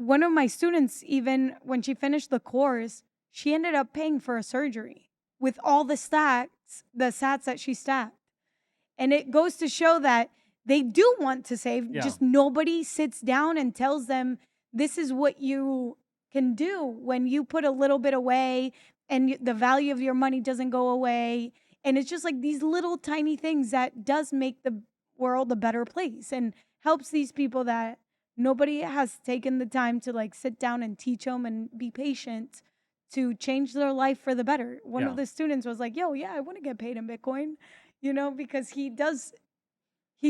one of my students, even when she finished the course, she ended up paying for a surgery with all the sats that she stacked. And it goes to show that they do want to save, Yeah. just nobody sits down and tells them this is what you can do when you put a little bit away and the value of your money doesn't go away. And it's just like these little tiny things that does make the world a better place and helps these people that nobody has taken the time to like sit down and teach them and be patient to change their life for the better. One Yeah. of the students was like, yo, yeah, I want to get paid in Bitcoin, because he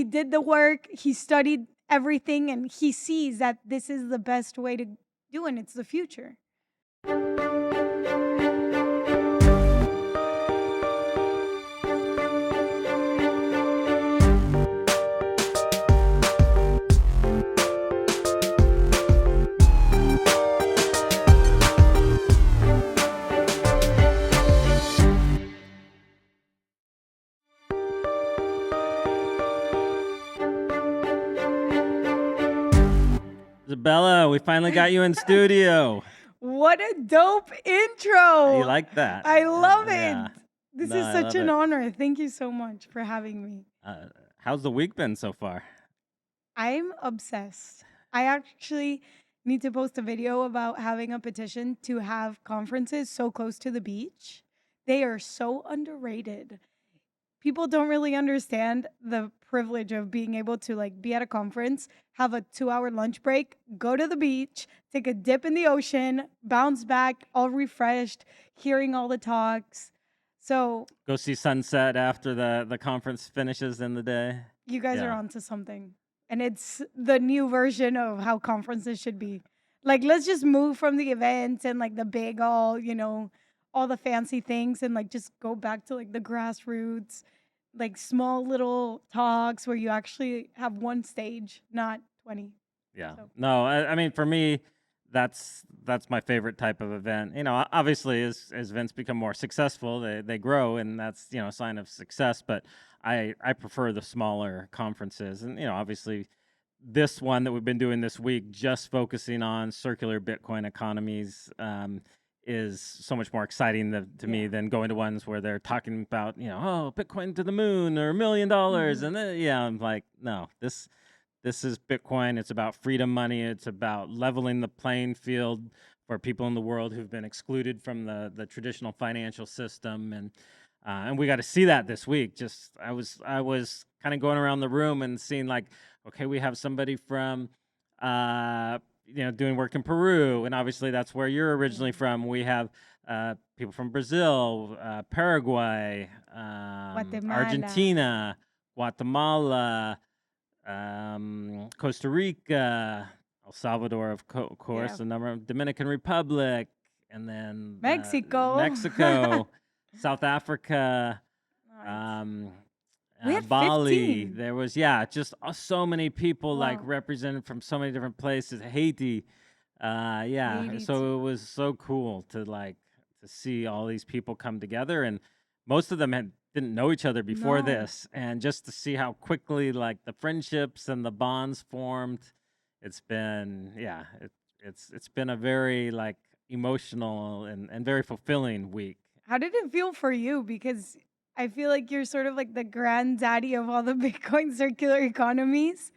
did the work, he studied everything, and he sees that this is the best way to do it, and it's the future. Isabella, we finally got you in studio. What a dope intro. You like that? I love it. Yeah. This No, is I such love an it. honor. Thank you so much for having me. How's the week been so far? I'm obsessed. I actually need to post a video about having a petition to have conferences so close to the beach. They are so underrated. People don't really understand the privilege of being able to like be at a conference, have a 2-hour lunch break, go to the beach, take a dip in the ocean, bounce back all refreshed, hearing all the talks. So Go see sunset after the conference finishes in the day. you guys are Yeah. onto something. And it's the new version of how conferences should be. Like, let's just move from the events and like the big all the fancy things and like just go back to like the grassroots, like small little talks where you actually have one stage, not 20. Yeah. So No, I mean, for me, that's my favorite type of event. Obviously, as events become more successful, they grow, and that's a sign of success. But I prefer the smaller conferences, and obviously, this one that we've been doing this week, just focusing on circular Bitcoin economies, is so much more exciting to me yeah. than going to ones where they're talking about oh, Bitcoin to the moon or $1 million, and then I'm like, no, this is Bitcoin. It's about freedom money. It's about leveling the playing field for people in the world who've been excluded from the traditional financial system, and we got to see that this week. Just I was kind of going around the room and seeing like, okay, we have somebody from doing work in Peru, and obviously that's where you're originally from. We have people from Brazil, Paraguay, Guatemala. Argentina, Guatemala, Costa Rica, El Salvador, of course, Yeah. the number of Dominican Republic, and then Mexico. South Africa, Nice. We had Bali. 15. There was just so many people like Wow. represented from so many different places. Haiti, yeah. Haiti So too. it was so cool to see all these people come together, and most of them didn't know each other before No. this, and just to see how quickly like the friendships and the bonds formed, it's been it's been a very like emotional and very fulfilling week. How did it feel for you? Because I feel like you're sort of like the granddaddy of all the Bitcoin circular economies.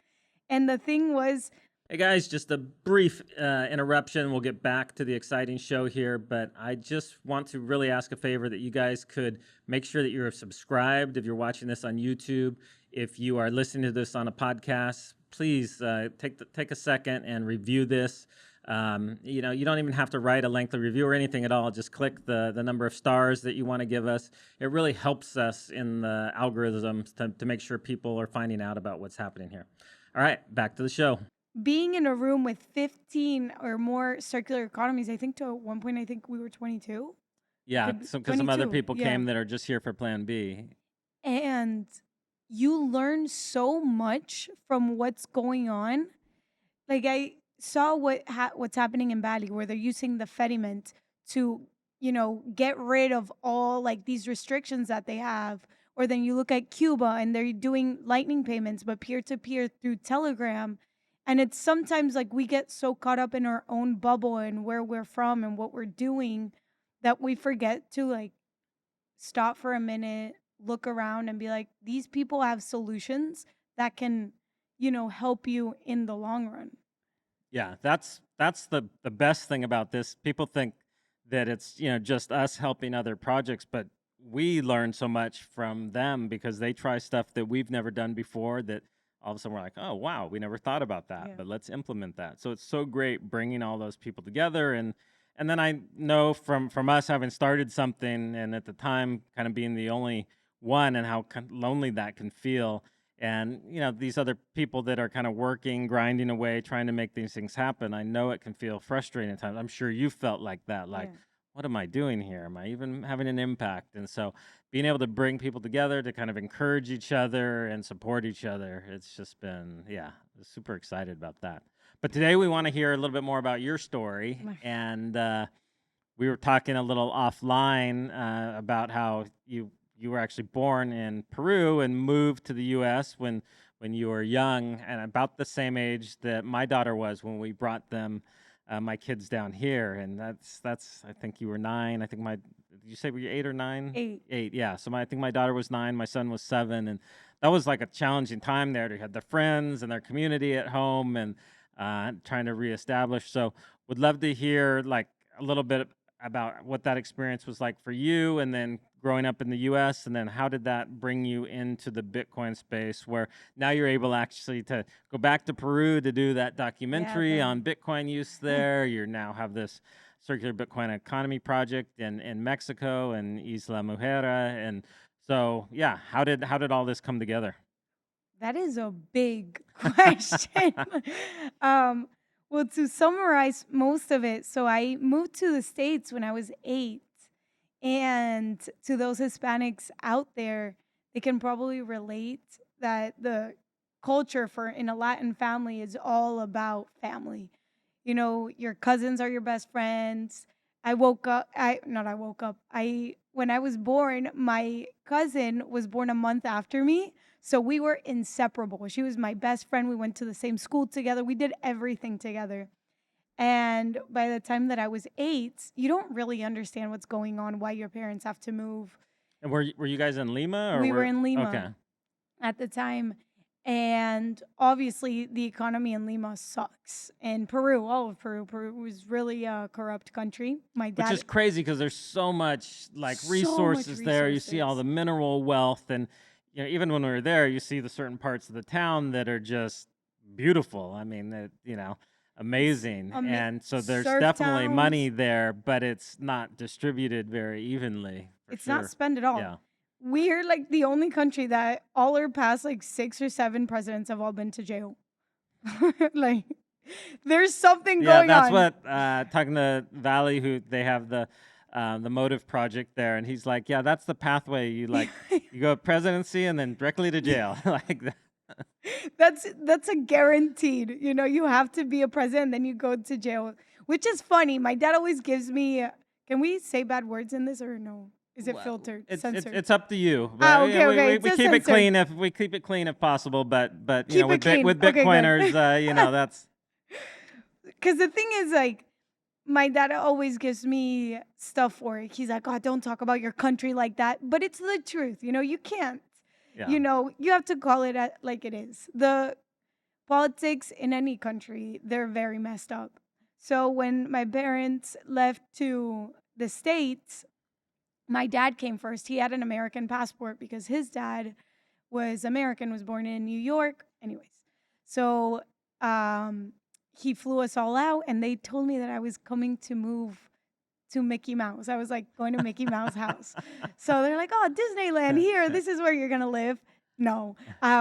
And the thing was, Hey guys, just a brief interruption. We'll get back to the exciting show here, but I just want to really ask a favor that you guys could make sure that you're subscribed if you're watching this on YouTube. If you are listening to this on a podcast, please take a second and review this. You don't even have to write a lengthy review or anything at all. Just click the number of stars that you want to give us. It really helps us in the algorithms to make sure people are finding out about what's happening here. All right, back to the show. being in a room with 15 or more circular economies, I think to one point, I think we were 22. Yeah, Could be because some other 22, people yeah. came that are just here for Plan B. And you learn so much from what's going on. Like I saw what's happening in Bali, where they're using the Fediment to, get rid of all like these restrictions that they have. Or then you look at Cuba and they're doing lightning payments, but peer to peer through Telegram. And it's sometimes like we get so caught up in our own bubble and where we're from and what we're doing that we forget to like stop for a minute, look around and be like, these people have solutions that can, help you in the long run. Yeah, that's the best thing about this. People think that it's, just us helping other projects, but we learn so much from them because they try stuff that we've never done before that all of a sudden we're like, "Oh, wow, we never thought about that, Yeah. but let's implement that." So it's so great bringing all those people together, and then I know from us having started something and at the time kind of being the only one and how lonely that can feel, and these other people that are kind of working, grinding away, trying to make these things happen. I know it can feel frustrating at times. I'm sure you felt like that, like, Yeah. what am I doing here? Am I even having an impact? And so being able to bring people together to kind of encourage each other and support each other, it's just been, yeah, super excited about that. But today we want to hear a little bit more about your story. And we were talking a little offline about how you were actually born in Peru and moved to the U.S. when you were young and about the same age that my daughter was when we brought them my kids down here. And that's I think you were 9. I think did you say were you 8 or 9? 8. 8, yeah. So I think my daughter was 9, my son was 7, and that was like a challenging time there. They had their friends and their community at home and trying to reestablish. So would love to hear like a little bit about what that experience was like for you and then growing up in the US, and then how did that bring you into the Bitcoin space where now you're able actually to go back to Peru to do that documentary on Bitcoin use there. You now have this circular Bitcoin economy project in Mexico and Isla Mujeres. And so, yeah, how did all this come together? That is a big question. um, well, to summarize most of it, so I moved to the States when I was 8. And to those Hispanics out there, they can probably relate that the culture for in a Latin family is all about family. Your cousins are your best friends. I woke up, I not I woke up. I When I was born, my cousin was born a month after me. So we were inseparable. She was my best friend. We went to the same school together. We did everything together. And by the time that I was 8, you don't really understand what's going on, why your parents have to move. And were you guys in Lima or We were were in okay? Lima at the time. And obviously, the economy in Lima sucks. And Peru, all of Peru, Peru was really a corrupt country. My Which is dad, crazy because there's so much like so much resources there. You see all resources. the mineral wealth, and even when we were there, you see the certain parts of the town that are just beautiful. I mean, It's amazing. a And so there's surf definitely towns. money there, but it's not distributed very evenly for It's not sure. spent at all. Yeah. We're like the only country that all our past like 6 or 7 presidents have all been to jail. Like, there's something Yeah, going that's on. what talking to Valley, who they have the Motiv project there, and he's like, yeah, that's the pathway. You go presidency and then directly to jail, like that. That's a guaranteed. You have to be a president, then you go to jail, which is funny. My dad always gives me. Can we say bad words in this or no? Is it Well, filtered, it's censored? it's up to you, Ah, but okay, okay. It we says keep it censored. clean if we keep it clean if possible. But Keep it clean. with Okay, good. Bitcoiners, that's Because the thing is, like, my dad always gives me stuff for it. He's like, "Oh, don't talk about your country like that." But it's the truth. You can't. yeah. You have to call it like it is. The politics in any country, they're very messed up. So when my parents left to the States, my dad came first. He had an American passport because his dad was American, was born in New York. Anyways, so um, he flew us all out, and they told me that I was coming to move to Mickey Mouse. I was like going to Mickey Mouse house. So they're like, "Oh, Disneyland here. This is where you're gonna live." No,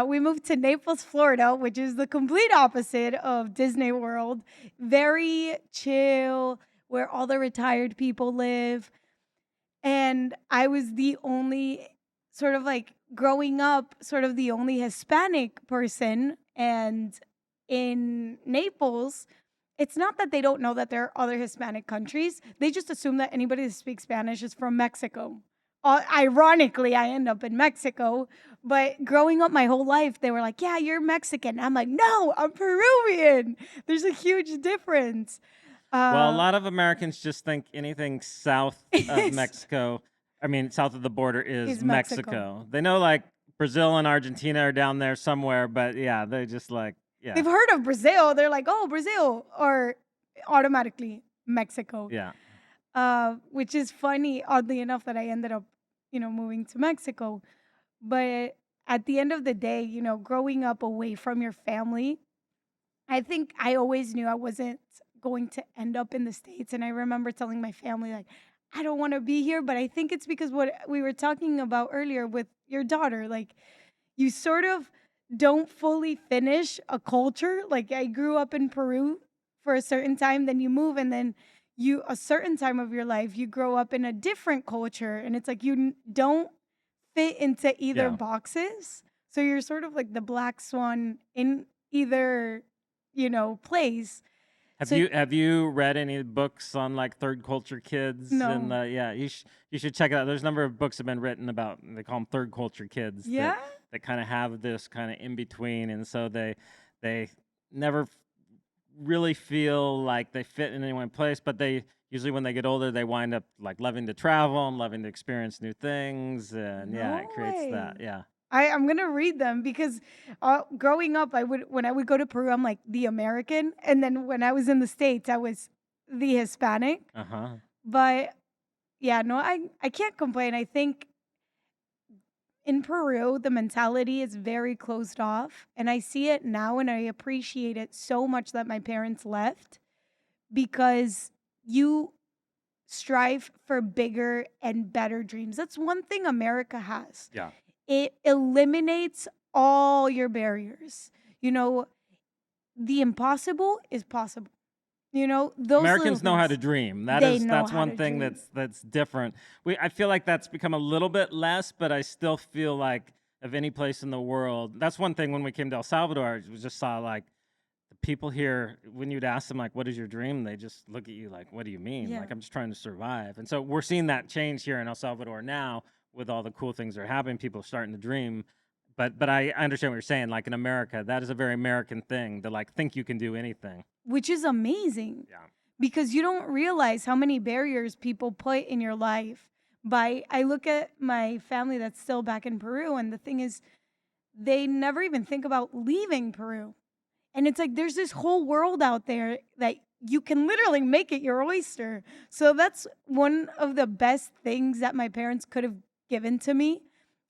we moved to Naples, Florida, which is the complete opposite of Disney World. Very chill, where all the retired people live. And I was the only sort of like growing up, sort of the only Hispanic person. And in Naples, it's not that they don't know that there are other Hispanic countries. They just assume that anybody that speaks Spanish is from Mexico. Ironically, I end up in Mexico, But growing up my whole life, they were like, yeah, you're Mexican. I'm like, no, I'm Peruvian. There's a huge difference. Well, a Uh, lot of Americans just think anything south of is, Mexico, I mean, south of the border is is Mexico. Mexico. They know like Brazil and Argentina are down there somewhere, but yeah, they just like, yeah, They've heard of Brazil. They're like, oh, Brazil, or automatically Mexico. yeah, Which is funny, oddly enough, that I ended up, moving to Mexico. But at the end of the day, growing up away from your family, I think I always knew I wasn't going to end up in the States. And I remember telling my family, like, I don't want to be here. But I think it's because what we were talking about earlier with your daughter, like, you sort of don't fully finish a culture. Like, I grew up in Peru for a certain time, then you move, and then a certain time of your life, you grow up in a different culture. And it's like don't fit into either yeah. boxes. So you're sort of like the black swan in either, place. Have So you read any books on like third culture kids? And no. yeah, you should check it out. There's a number of books have been written about, they call them third culture kids, Yeah. that kind of have this kind of in between, and so they never really feel like they fit in any one place, but they usually when they get older they wind up like loving to travel and loving to experience new things, and yeah, No it creates that. way. Yeah. I'm gonna read them because growing up, when I would go to Peru, I'm like the American, and then when I was in the States, I was the Hispanic. Uh-huh. But yeah, no, I can't complain. I think in Peru, the mentality is very closed off. And I see it now and I appreciate it so much that my parents left because you strive for bigger and better dreams. That's one thing America has. Yeah. It eliminates all your barriers. You know, the impossible is possible. Those little Americans know how to things. dream. They know That's how one to thing dream. that's different. I feel like that's become a little bit less, but I still feel like of any place in the world. That's one thing when we came to El Salvador, we just saw like the people here, when you'd ask them like, what is your dream? They just look at you like, what do you mean? Yeah. Like, I'm just trying to survive. And so we're seeing that change here in El Salvador now with all the cool things that are happening. People are starting to dream. But I understand what you're saying. Like in America, that is a very American thing to like think you can do anything. Which is amazing. Yeah. Because you don't realize how many barriers people put in your life. I look at my family that's still back in Peru, and the thing is, they never even think about leaving Peru. And it's like there's this whole world out there that you can literally make it your oyster. So that's one of the best things that my parents could have given to me.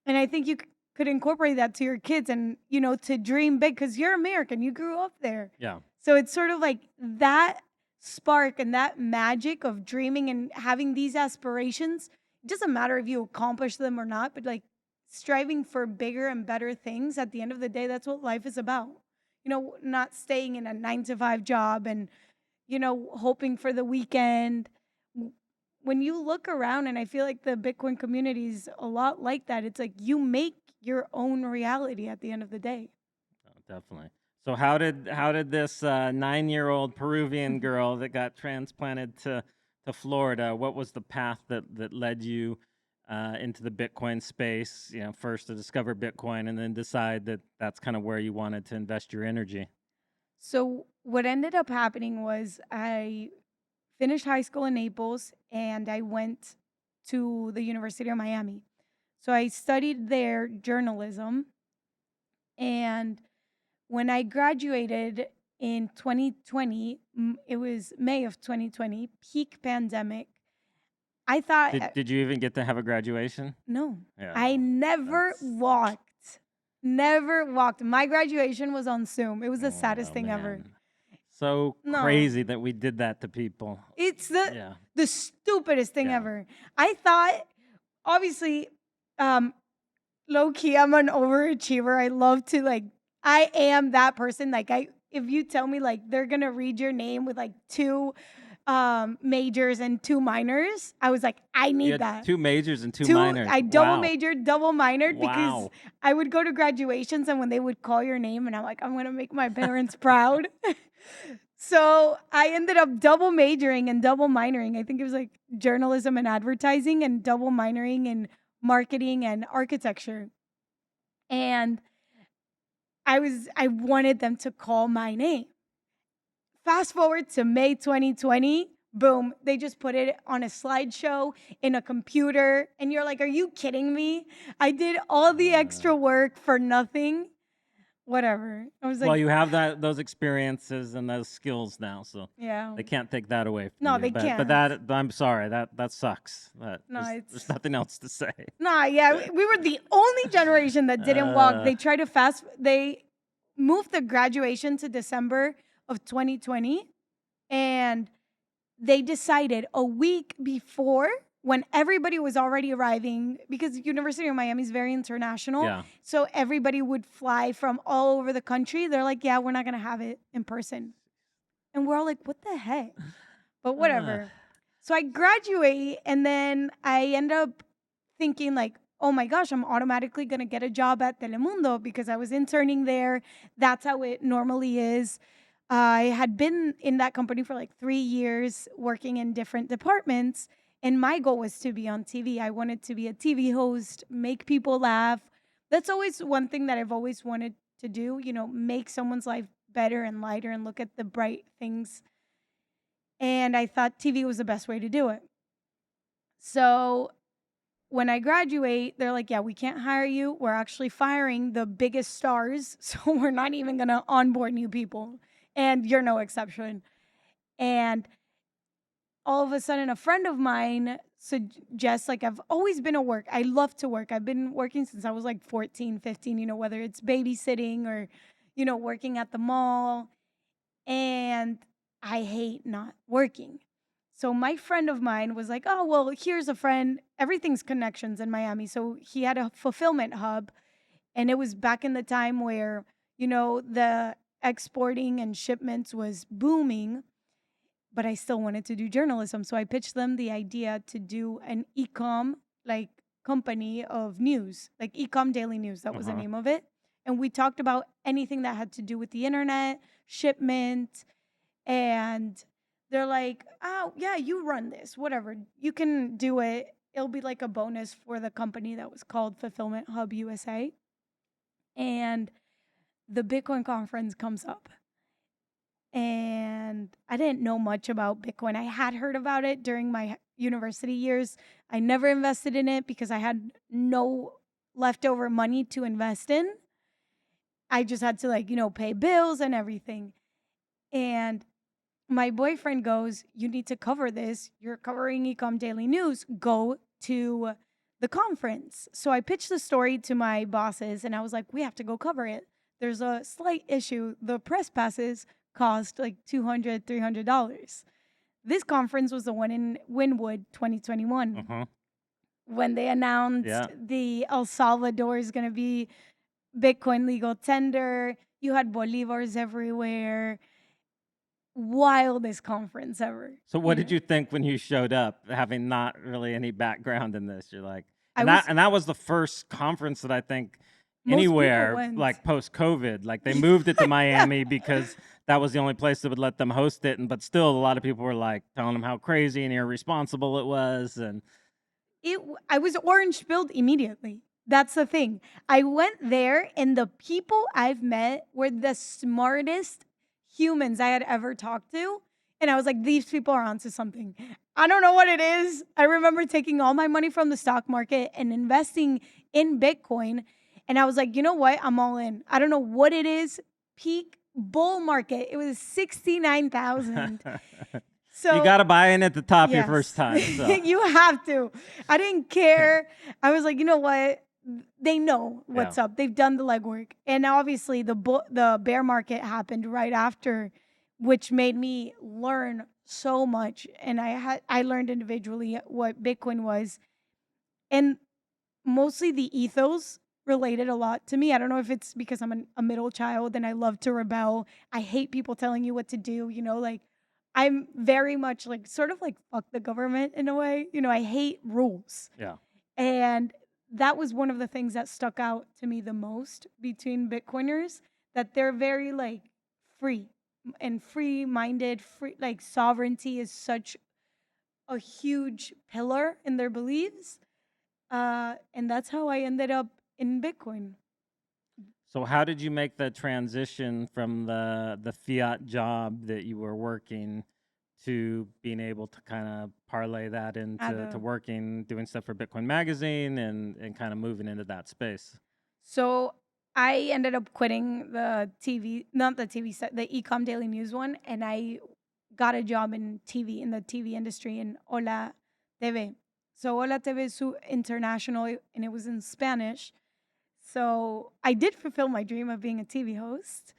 And I think you could incorporate that to your kids and, to dream big because you're American. You grew up there. Yeah. So it's sort of like that spark and that magic of dreaming and having these aspirations. It doesn't matter if you accomplish them or not, but like striving for bigger and better things at the end of the day, that's what life is about. Not staying in a 9 to 5 job and, hoping for the weekend. When you look around, and I feel like the Bitcoin community is a lot like that, it's like you make your own reality at the end of the day. Oh, definitely. So how did this 9-year-old Peruvian girl that got transplanted to Florida? What was the path that led you into the Bitcoin space? First to discover Bitcoin and then decide that that's kind of where you wanted to invest your energy. So what ended up happening was I finished high school in Naples and I went to the University of Miami. So I studied there journalism. And when I graduated in 2020, it was May of 2020, peak pandemic. I thought, Did you even get to have a graduation? no, Yeah, I never that's walked. Never walked. My graduation was on Zoom. It was the saddest oh thing ever. man, so No, crazy that we did that to people. it's Yeah, the stupidest thing yeah. ever. I thought, obviously, um, low key, I'm an overachiever. I love to like. I am that person. Like if you tell me like they're gonna read your name with like two majors and two minors, I was like, I You need had that. 2 majors and 2 minors. I double Wow, majored, double minored because wow. I would go to graduations and when they would call your name and I'm like, I'm gonna make my parents proud. So I ended up double majoring and double minoring. I think it was like journalism and advertising and double minoring in marketing and architecture. And I wanted them to call my name. Fast forward to May 2020, boom, they just put it on a slideshow in a computer. And you're like, are you kidding me? I did all the Uh, extra work for nothing. Whatever. I was well, like, you have those experiences and those skills now, so yeah. they can't take that away from No, you. they But can't. that I'm sorry, that sucks. That No, there's it's nothing else to say. nah, yeah. We were the only generation that didn't walk. Uh, They moved the graduation to December of 2020. And they decided a week before, when everybody was already arriving, because University of Miami is very international, yeah. so everybody would fly from all over the country. They're like, yeah, we're not going to have it in person. And we're all like, what the heck? But Uh, whatever. So I graduate, and then I end up thinking like, oh my gosh, I'm automatically going to get a job at Telemundo because I was interning there. That's how it normally is. I had been in that company for like 3 years, working in different departments. And my goal was to be on TV. I wanted to be a TV host, make people laugh. That's always one thing that I've always wanted to do, make someone's life better and lighter and look at the bright things. And I thought TV was the best way to do it. So when I graduate, they're like, yeah, we can't hire you. We're actually firing the biggest stars. So we're not even going to onboard new people. And you're no exception. And all of a sudden, a friend of mine suggests, like, I've always been I love to work. I've been working since I was like 14, 15, whether it's babysitting or, working at the mall. And I hate not working. So my friend of mine was like, "Oh, well, here's a friend. Everything's connections in Miami." So he had a fulfillment hub, and it was back in the time where, the exporting and shipments was booming, but I still wanted to do journalism. So I pitched them the idea to do an ecom like company of news, like ecom daily news. That was the uh-huh. name of it. And we talked about anything that had to do with the internet, shipment, and they're like, oh, yeah, you run this, whatever. You can do it. It'll be like a bonus for the company that was called Fulfillment Hub USA. And the Bitcoin conference comes up. And I didn't know much about Bitcoin. I had heard about it during my university years. I never invested in it because I had no leftover money to invest in. I just had to, like, pay bills and everything. And my boyfriend goes, you need to cover this. You're covering Ecom Daily News. Go to the conference. So I pitched the story to my bosses and I was like, we have to go cover it. There's a slight issue. The press passes cost like $200, $300. This conference was the one in Wynwood 2021 Uh-huh. when they announced Yeah. the El Salvador is going to be Bitcoin legal tender. You had bolivars everywhere. Wildest conference ever. So what did you think when you showed up, having not really any background in this? You're like, I was and that was the first conference that I think Most people anywhere went. like post COVID. Like they moved it to Yeah. Miami because that was the only place that would let them host it. But still, a lot of people were like telling them how crazy and irresponsible it was. And I was orange pilled immediately. That's the thing. I went there, and the people I've met were the smartest humans I had ever talked to. And I was like, these people are onto something. I don't know what it is. I remember taking all my money from the stock market and investing in Bitcoin. And I was like, you know what? I'm all in. I don't know what it is. Peak bull market. It was 69,000. you So got to buy in at the top your first yes, time. So you have to. I didn't care. I was like, you know what? They know yeah. what's up. They've done the legwork, and obviously the bear market happened right after, which made me learn so much. And I learned individually what Bitcoin was, and mostly the ethos related a lot to me. I don't know if it's because I'm a middle child and I love to rebel. I hate people telling you what to do, like I'm very much like sort of like fuck the government in a way. I hate rules. Yeah. And that was one of the things that stuck out to me the most between Bitcoiners, that they're very like free and free minded, free, like sovereignty is such a huge pillar in their beliefs. And that's how I ended up in Bitcoin. So how did you make the transition from the fiat job that you were working to being able to kind of parlay that At into the working, doing stuff for Bitcoin Magazine and kind of moving into that space? So I ended up quitting the TV, not the TV set, the Ecom Daily News one, and I got a job in TV, in the TV industry in Hola TV. So Hola TV is international, and it was in Spanish. So I did fulfill my dream of being a TV host,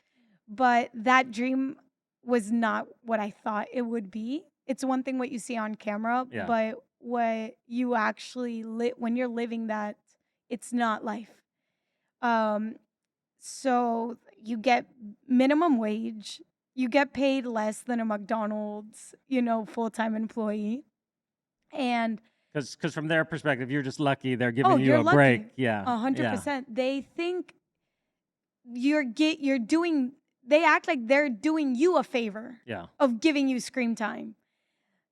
but that dream was not what I thought it would be. It's one thing what you see on camera, Yeah. but what you actually when you're living that, it's not life. Um, so you get minimum wage, you get paid less than a McDonald's, full-time employee. And Because from their perspective, you're just lucky they're oh, giving you you're a break. lucky. Yeah. Yeah. 100%. They think you're doing they act like they're doing you a favor Yeah. of giving you screen time.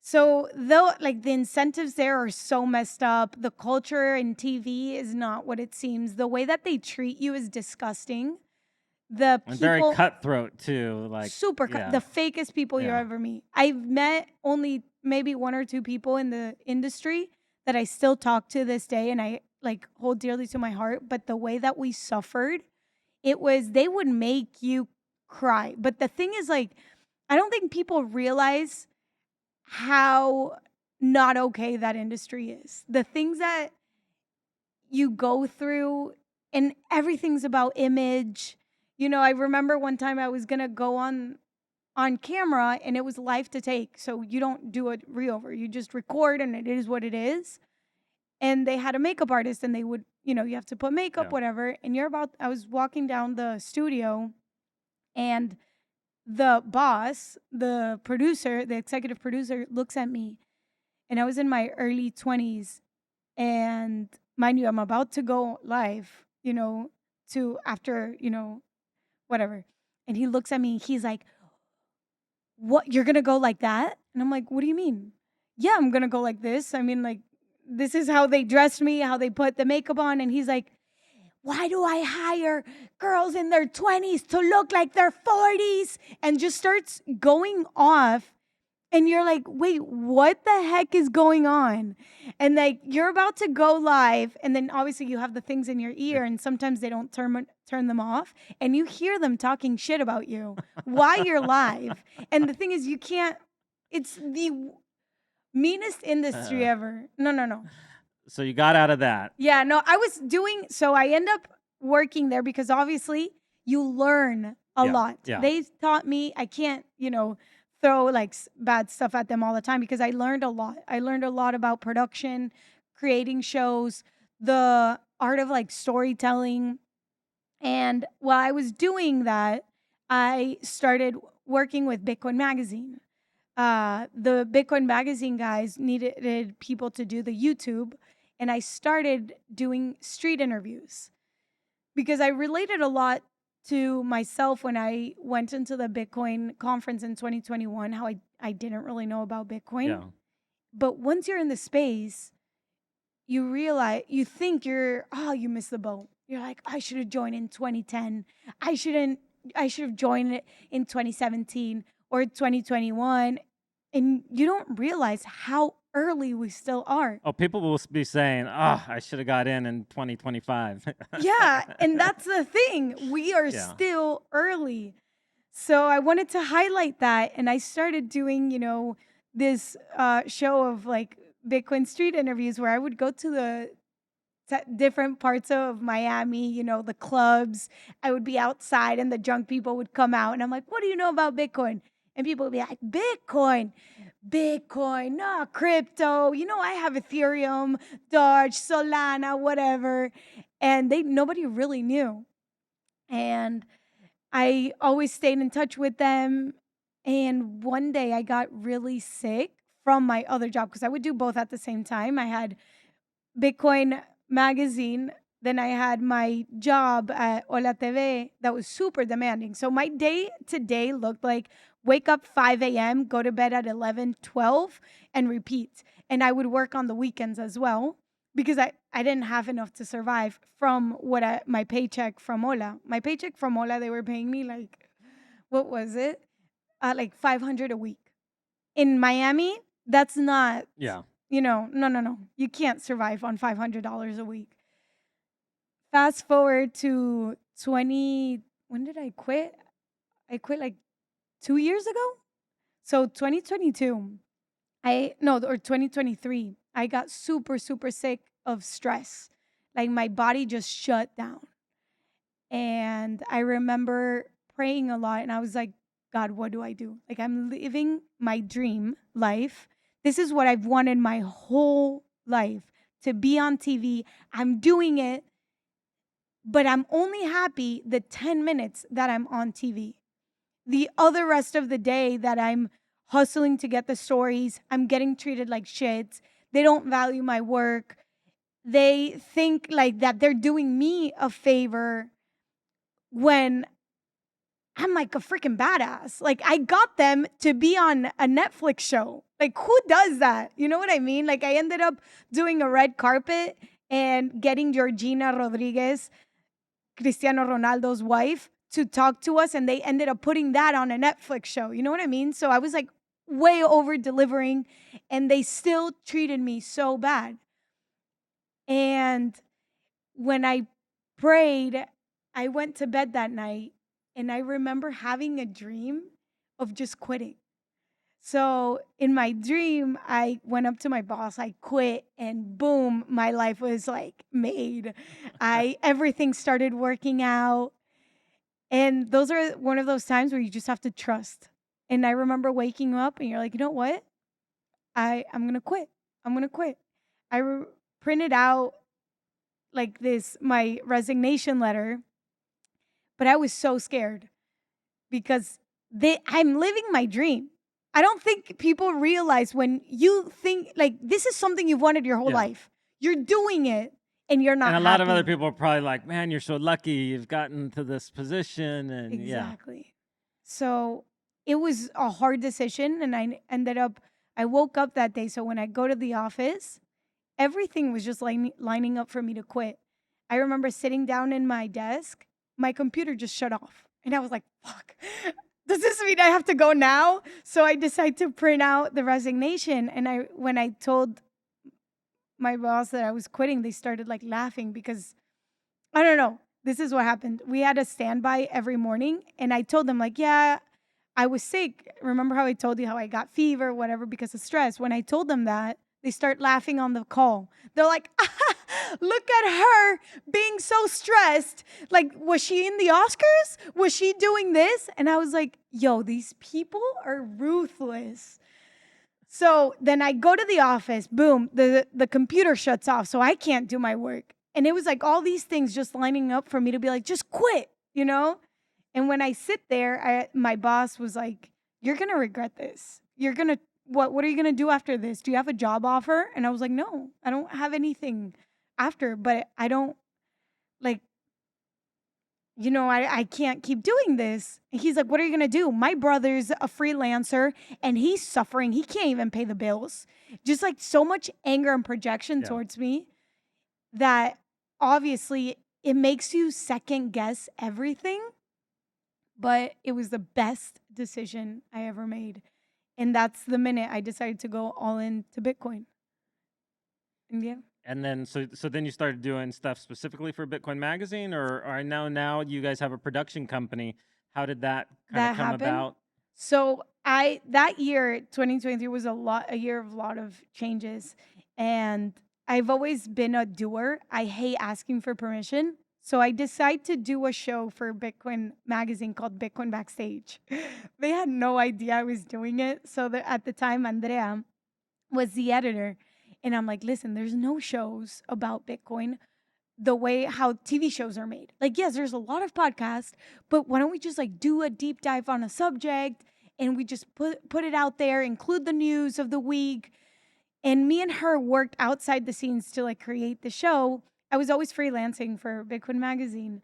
So though like the incentives there are so messed up, the culture in TV is not what it seems. The way that they treat you is disgusting. The And very people cutthroat too. Like, the yeah. fakest people you Yeah. ever meet. I've met only maybe one or two people in the industry that I still talk to this day and I like hold dearly to my heart. But the way that we suffered, they would make you cry. But the thing is, like, I don't think people realize how not okay that industry is. The things that you go through, and everything's about image. I remember one time I was gonna go on camera and it was live to take. So you don't do a re-over. You just record and it is what it is. And they had a makeup artist and they would, you have to put makeup, Yeah. whatever. And I was walking down the studio and the boss, the producer, the executive producer looks at me and I was in my early 20s. And mind you, I'm about to go live, to after, whatever. And he looks at me, he's like, "What? You're gonna go like that?" And I'm like, "What do you mean?" "Yeah, I'm gonna go like this. I mean, like, this is how they dressed me, how they put the makeup on." And he's like, "Why do I hire girls in their 20s to look like their 40s?" And just starts going off. And you're like, "Wait, what the heck is going on?" And like you're about to go live, and then obviously you have the things in your Yeah. ear, and sometimes they don't turn them off, and you hear them talking shit about you while you're live. And the thing is, you can't. It's the meanest industry Uh, ever. No, no, no. so you got out of that. Yeah, no. So I end up working there because obviously you learn a Yeah. lot. Yeah. They taught me I can't, throw like bad stuff at them all the time because I learned a lot. I learned a lot about production, creating shows, the art of like storytelling. And while I was doing that, I started working with Bitcoin Magazine. The Bitcoin Magazine guys needed people to do the YouTube, and I started doing street interviews because I related a lot to myself when I went into the Bitcoin conference in 2021, how I didn't really know about Bitcoin. Yeah. But once you're in the space, you realize, you missed the boat. You're like, I should have joined in 2010. I should have joined it in 2017 or 2021. And you don't realize how early we still are. Oh, people will be saying, "Oh, I should have got in 2025." Yeah, and that's the thing. We are Yeah. still early. So I wanted to highlight that. And I started doing, this show of like Bitcoin street interviews where I would go to the different parts of Miami, the clubs. I would be outside and the drunk people would come out. And I'm like, "What do you know about Bitcoin?" And people would be like, Bitcoin, no, crypto. I have Ethereum, Doge, Solana, whatever. And nobody really knew. And I always stayed in touch with them. And one day I got really sick from my other job because I would do both at the same time. I had Bitcoin Magazine, then I had my job at Hola TV that was super demanding. So my day to day looked like wake up 5 a.m., go to bed at 11, 12, and repeat. And I would work on the weekends as well because I didn't have enough to survive from my paycheck from Ola. My paycheck from Ola, they were paying me like, what was it? Like 500 a week. In Miami, that's not, Yeah. no. You can't survive on $500 a week. Fast forward to 20, when did I quit? I quit like 2 years ago. So 2022, no, or 2023, I got super, super sick of stress. Like my body just shut down. And I remember praying a lot and I was like, God, what do I do? Like I'm living my dream life. This is what I've wanted my whole life, to be on TV. I'm doing it, but I'm only happy the 10 minutes that I'm on TV. The other rest of the day that I'm hustling to get the stories, I'm getting treated like shit. They don't value my work. They think like that they're doing me a favor when I'm like a freaking badass. Like I got them to be on a Netflix show. Like who does that? You know what I mean? Like I ended up doing a red carpet and getting Georgina Rodriguez, Cristiano Ronaldo's wife, to talk to us, and they ended up putting that on a Netflix show. You know what I mean? So I was like way over delivering and they still treated me so bad. And when I prayed, I went to bed that night and I remember having a dream of just quitting. So in my dream, I went up to my boss, I quit, and boom, my life was like made. I everything started working out. And those are one of those times where you just have to trust. And I remember waking up and you're like, you know what? I'm gonna quit. I'm gonna quit. Printed out like this my resignation letter, but I was so scared because I'm living my dream. I don't think people realize when you think like this is something you've wanted your whole Yeah. life. You're doing it and you're not And a lot of other happy. people are probably like, man, you're so lucky you've gotten to this position. And yeah. Exactly. So it was a hard decision. And I woke up that day. So when I go to the office, everything was just lining up for me to quit. I remember sitting down in my desk, my computer just shut off. And I was like, fuck, does this mean I have to go now? So I decided to print out the resignation. And when I told my boss that I was quitting, they started like laughing because I don't know. This is what happened. We had a standby every morning, and I told them, like, yeah, I was sick. Remember how I told you how I got fever, whatever, because of stress? When I told them that, they start laughing on the call. They're like, look at her being so stressed. Like, was she in the Oscars? Was she doing this? And I was like, yo, these people are ruthless. So then I go to the office, boom, the computer shuts off, so I can't do my work. And it was like all these things just lining up for me to be like, just quit, you know? And when I sit there, my boss was like, you're gonna regret this. What are you gonna do after this? Do you have a job offer? And I was like, no, I don't have anything after, but I don't like, I can't keep doing this. And he's like, what are you going to do? My brother's a freelancer and he's suffering. He can't even pay the bills. Just like so much anger and projection Yeah. towards me that obviously it makes you second guess everything. But it was the best decision I ever made. And that's the minute I decided to go all into Bitcoin. And yeah. And then so then you started doing stuff specifically for Bitcoin Magazine, or I know now you guys have a production company. How did that kind That of come happened. about? So that year, 2023 was a year of a lot of changes. And I've always been a doer. I hate asking for permission. So I decided to do a show for Bitcoin Magazine called Bitcoin Backstage. They had no idea I was doing it. So at the time, Andrea was the editor. And I'm like, listen, there's no shows about Bitcoin the way how TV shows are made. Like, yes, there's a lot of podcasts, but why don't we just like do a deep dive on a subject and we just put it out there, include the news of the week. And me and her worked outside the scenes to like create the show. I was always freelancing for Bitcoin Magazine,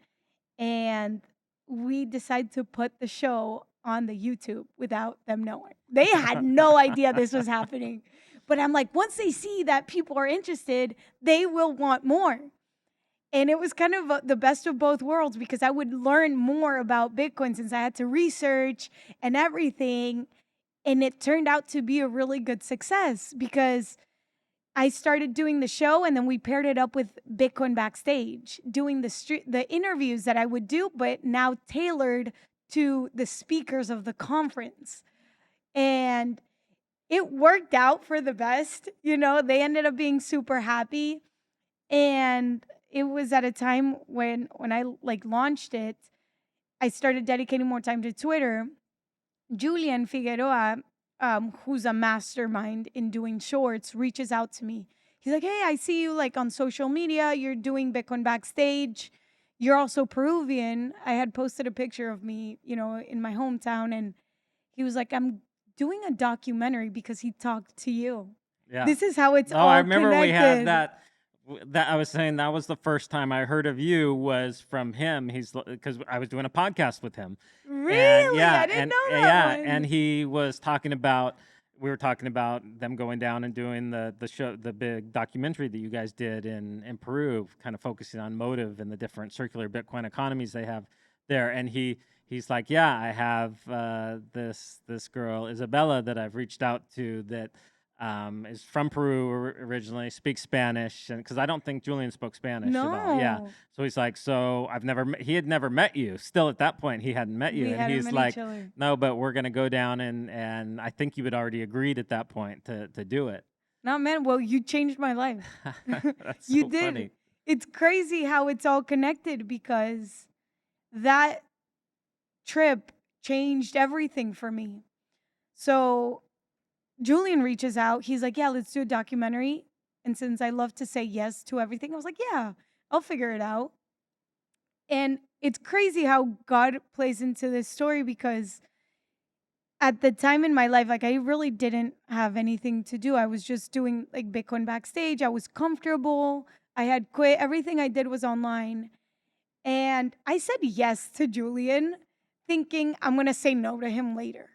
and we decided to put the show on the YouTube without them knowing. They had no idea this was happening. But I'm like, once they see that people are interested, they will want more. And it was kind of the best of both worlds because I would learn more about Bitcoin since I had to research and everything. And it turned out to be a really good success because I started doing the show and then we paired it up with Bitcoin Backstage, doing the interviews that I would do, but now tailored to the speakers of the conference. And it worked out for the best. They ended up being super happy. And it was at a time when I like launched it, I started dedicating more time to Twitter. Julian Figueroa, who's a mastermind in doing shorts, reaches out to me. He's like, "Hey, I see you like on social media. You're doing Bitcoin Backstage. You're also Peruvian." I had posted a picture of me, in my hometown, and he was like, "I'm doing a documentary because he talked to you." Yeah. This is how it's Oh, I all remember we had connected. that I was saying that was the first time I heard of you was from him. He's because I was doing a podcast with him, and Really? I didn't know that and one. he was talking about we were talking about them going down and doing the show, the big documentary that you guys did in Peru, kind of focusing on Motiv and the different circular Bitcoin economies they have there. And he's like, yeah, I have this girl Isabella that I've reached out to that is from Peru originally, speaks Spanish, and because I don't think Julian spoke Spanish at all. Yeah, No, so he's like, so he had never met you. Still at that point, he hadn't met you, we and hadn't he's met like, each other. no, but we're gonna go down and I think you had already agreed at that point to do it. No, man. Well, you changed my life. That's You so did. funny. It's crazy how it's all connected because that trip changed everything for me. So Julian reaches out. He's like, "Yeah, let's do a documentary." And since I love to say yes to everything, I was like, "Yeah, I'll figure it out." And it's crazy how God plays into this story because at the time in my life, like I really didn't have anything to do. I was just doing like Bitcoin Backstage. I was comfortable. I had quit. Everything I did was online. And I said yes to Julian, thinking I'm gonna say no to him later.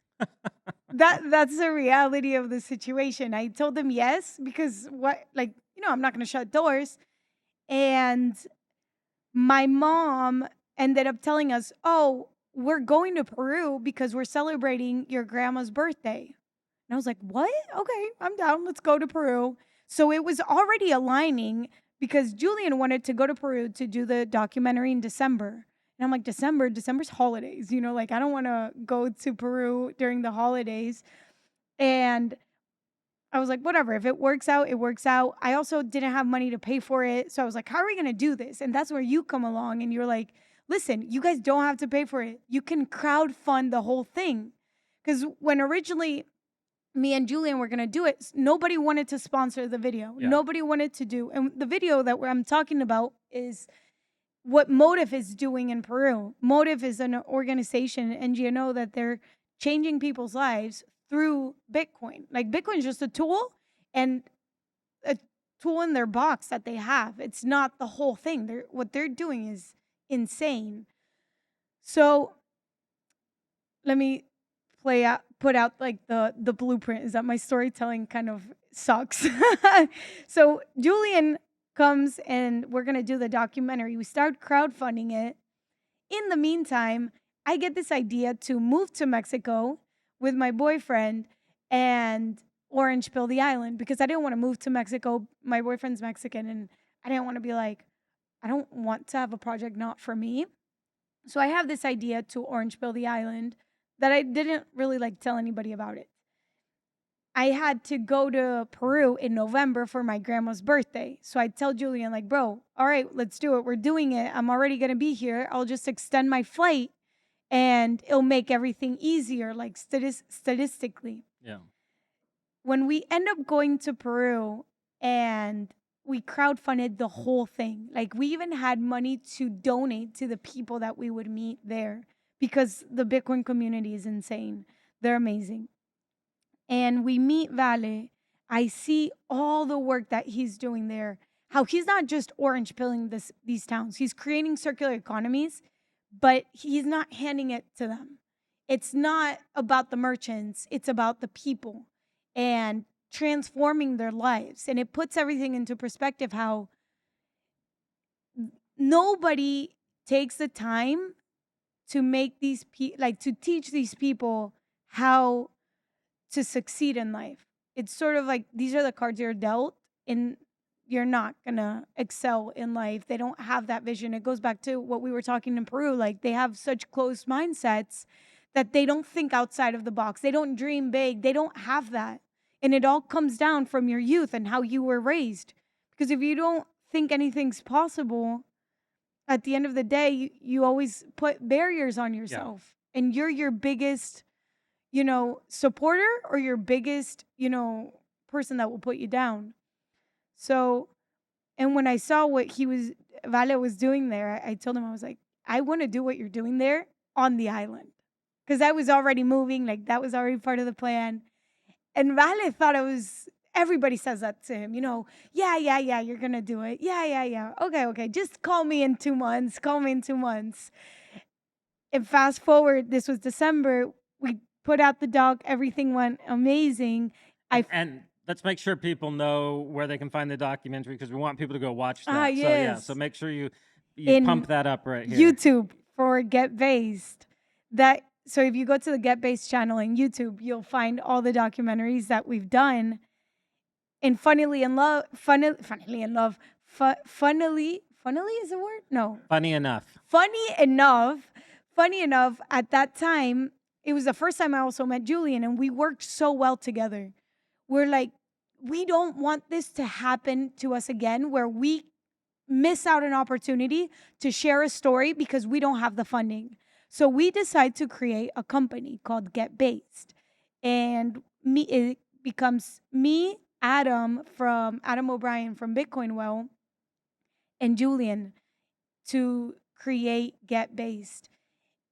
That's the reality of the situation. I told him yes because I'm not gonna shut doors. And my mom ended up telling us, "Oh, we're going to Peru because we're celebrating your grandma's birthday." And I was like, "What? Okay, I'm down. Let's go to Peru." So it was already aligning because Julian wanted to go to Peru to do the documentary in December. And I'm like, December's holidays, like I don't want to go to Peru during the holidays. And I was like, whatever. If it works out, it works out. I also didn't have money to pay for it. So I was like, how are we going to do this? And that's where you come along and you're like, listen, you guys don't have to pay for it. You can crowd fund the whole thing. Because when originally me and Julian were going to do it, nobody wanted to sponsor the video. Yeah. Nobody wanted to do. And the video that I'm talking about is what Motiv is doing in Peru. Motiv is an organization, NGO, that they're changing people's lives through Bitcoin. Like Bitcoin is just a tool and a tool in their box that they have. It's not the whole thing. What they're doing is insane. So let me put out like the blueprint is that my storytelling kind of sucks. So Julian comes and we're gonna do the documentary. We start crowdfunding it. In the meantime, I get this idea to move to Mexico with my boyfriend and orange pill the island because I didn't want to move to Mexico. My boyfriend's Mexican and I didn't want to be like, I don't want to have a project not for me. So I have this idea to orange pill the island that I didn't really like tell anybody about it. I had to go to Peru in November for my grandma's birthday. So I tell Julian, like, bro, all right, let's do it. We're doing it. I'm already going to be here. I'll just extend my flight and it'll make everything easier, like statistically. Yeah. When we end up going to Peru and we crowdfunded the whole thing, like, we even had money to donate to the people that we would meet there because the Bitcoin community is insane. They're amazing. And we meet Vale, I see all the work that he's doing there. How he's not just orange pilling these towns. He's creating circular economies, but he's not handing it to them. It's not about the merchants, it's about the people. And transforming their lives. And it puts everything into perspective how nobody takes the time to make these to teach these people how to succeed in life. It's sort of like these are the cards you're dealt, and you're not gonna excel in life. They don't have that vision. It goes back to what we were talking in Peru. Like they have such closed mindsets that they don't think outside of the box. They don't dream big. They don't have that. And it all comes down from your youth and how you were raised. Because if you don't think anything's possible, at the end of the day, you always put barriers on yourself. Yeah. And you're your biggest, supporter or your biggest, person that will put you down. So, and when I saw what Vale was doing there, I told him, I was like, I want to do what you're doing there on the island. Because I was already moving, like that was already part of the plan. And Vale thought everybody says that to him, yeah, you're going to do it. Yeah. Okay. Just call me in 2 months. And fast forward, this was December. We put out the doc. Everything went amazing. And let's make sure people know where they can find the documentary because we want people to go watch that. Yes. So make sure you pump that up right here. YouTube for Get Based. So if you go to the Get Based channel in YouTube, you'll find all the documentaries that we've done. And funnily enough, Funny is a word? No. Funny enough, at that time, it was the first time I also met Julian, and we worked so well together. We're like, we don't want this to happen to us again, where we miss out an opportunity to share a story because we don't have the funding. So we decide to create a company called Get Based. And it becomes me, Adam O'Brien from Bitcoin Well, and Julian to create Get Based.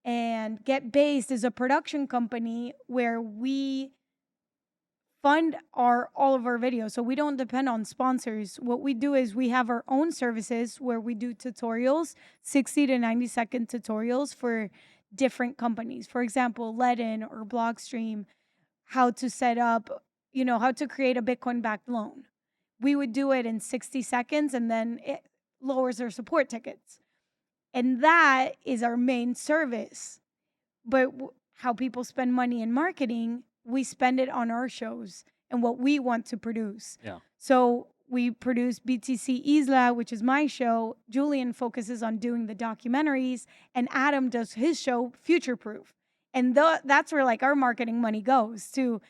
And Get Based is a production company where we fund all of our videos. So we don't depend on sponsors. What we do is we have our own services where we do tutorials, 60 to 90-second tutorials for different companies. For example, Ledin or Blockstream, how to set up, how to create a Bitcoin-backed loan. We would do it in 60 seconds, and then it lowers their support tickets. And that is our main service. But how people spend money in marketing, we spend it on our shows and what we want to produce. Yeah. So we produce BTC Isla, which is my show. Julian focuses on doing the documentaries, and Adam does his show, Future Proof. And that's where our marketing money goes to,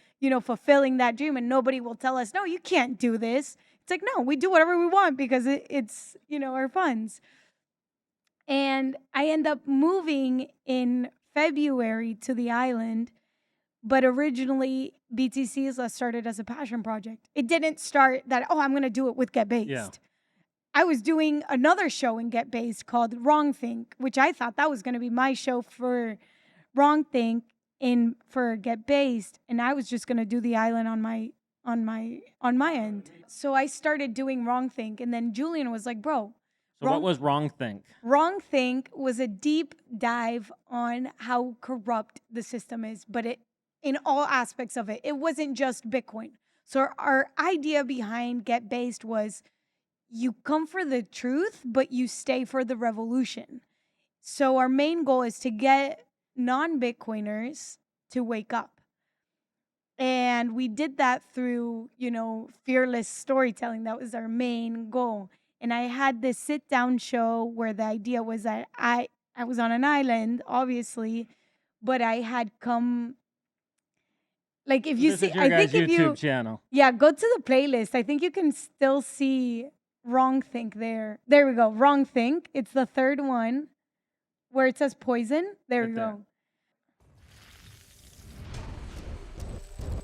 fulfilling that dream. And nobody will tell us, no, you can't do this. It's like, no, we do whatever we want because it's, our funds. And I end up moving in February to the island. But originally, BTC Isla started as a passion project. It didn't start that, I'm going to do it with Get Based. Yeah. I was doing another show in Get Based called Wrong Think, which I thought that was going to be my show for Wrong Think for Get Based. And I was just going to do the island on my end. So I started doing Wrong Think. And then Julian was like, bro. So what was Wrong Think? Wrong Think was a deep dive on how corrupt the system is, but in all aspects of it. It wasn't just Bitcoin. So our idea behind Get Based was you come for the truth, but you stay for the revolution. So our main goal is to get non-Bitcoiners to wake up. And we did that through, fearless storytelling. That was our main goal. And I had this sit-down show where the idea was that I was on an island, obviously, but I had come... if you see, I think if YouTube channel. Yeah, go to the playlist. I think you can still see Wrong Think there. There we go. Wrong Think. It's the third one where it says poison. There we go.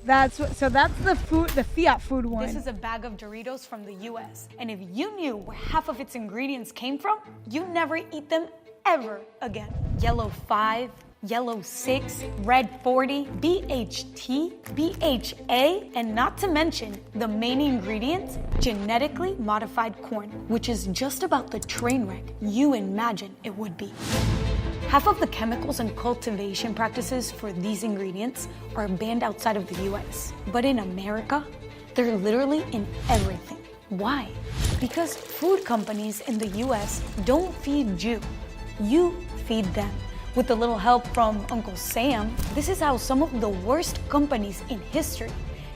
That's the fiat food one. This is a bag of Doritos from the US. And if you knew where half of its ingredients came from, you'd never eat them ever again. Yellow 5, Yellow 6, Red 40, BHT, BHA, and not to mention the main ingredients, genetically modified corn, which is just about the train wreck you imagine it would be. Half of the chemicals and cultivation practices for these ingredients are banned outside of the US. But in America, They're literally in everything. Why? Because food companies in the US don't feed you. You feed them. With a little help from Uncle Sam, this is how some of the worst companies in history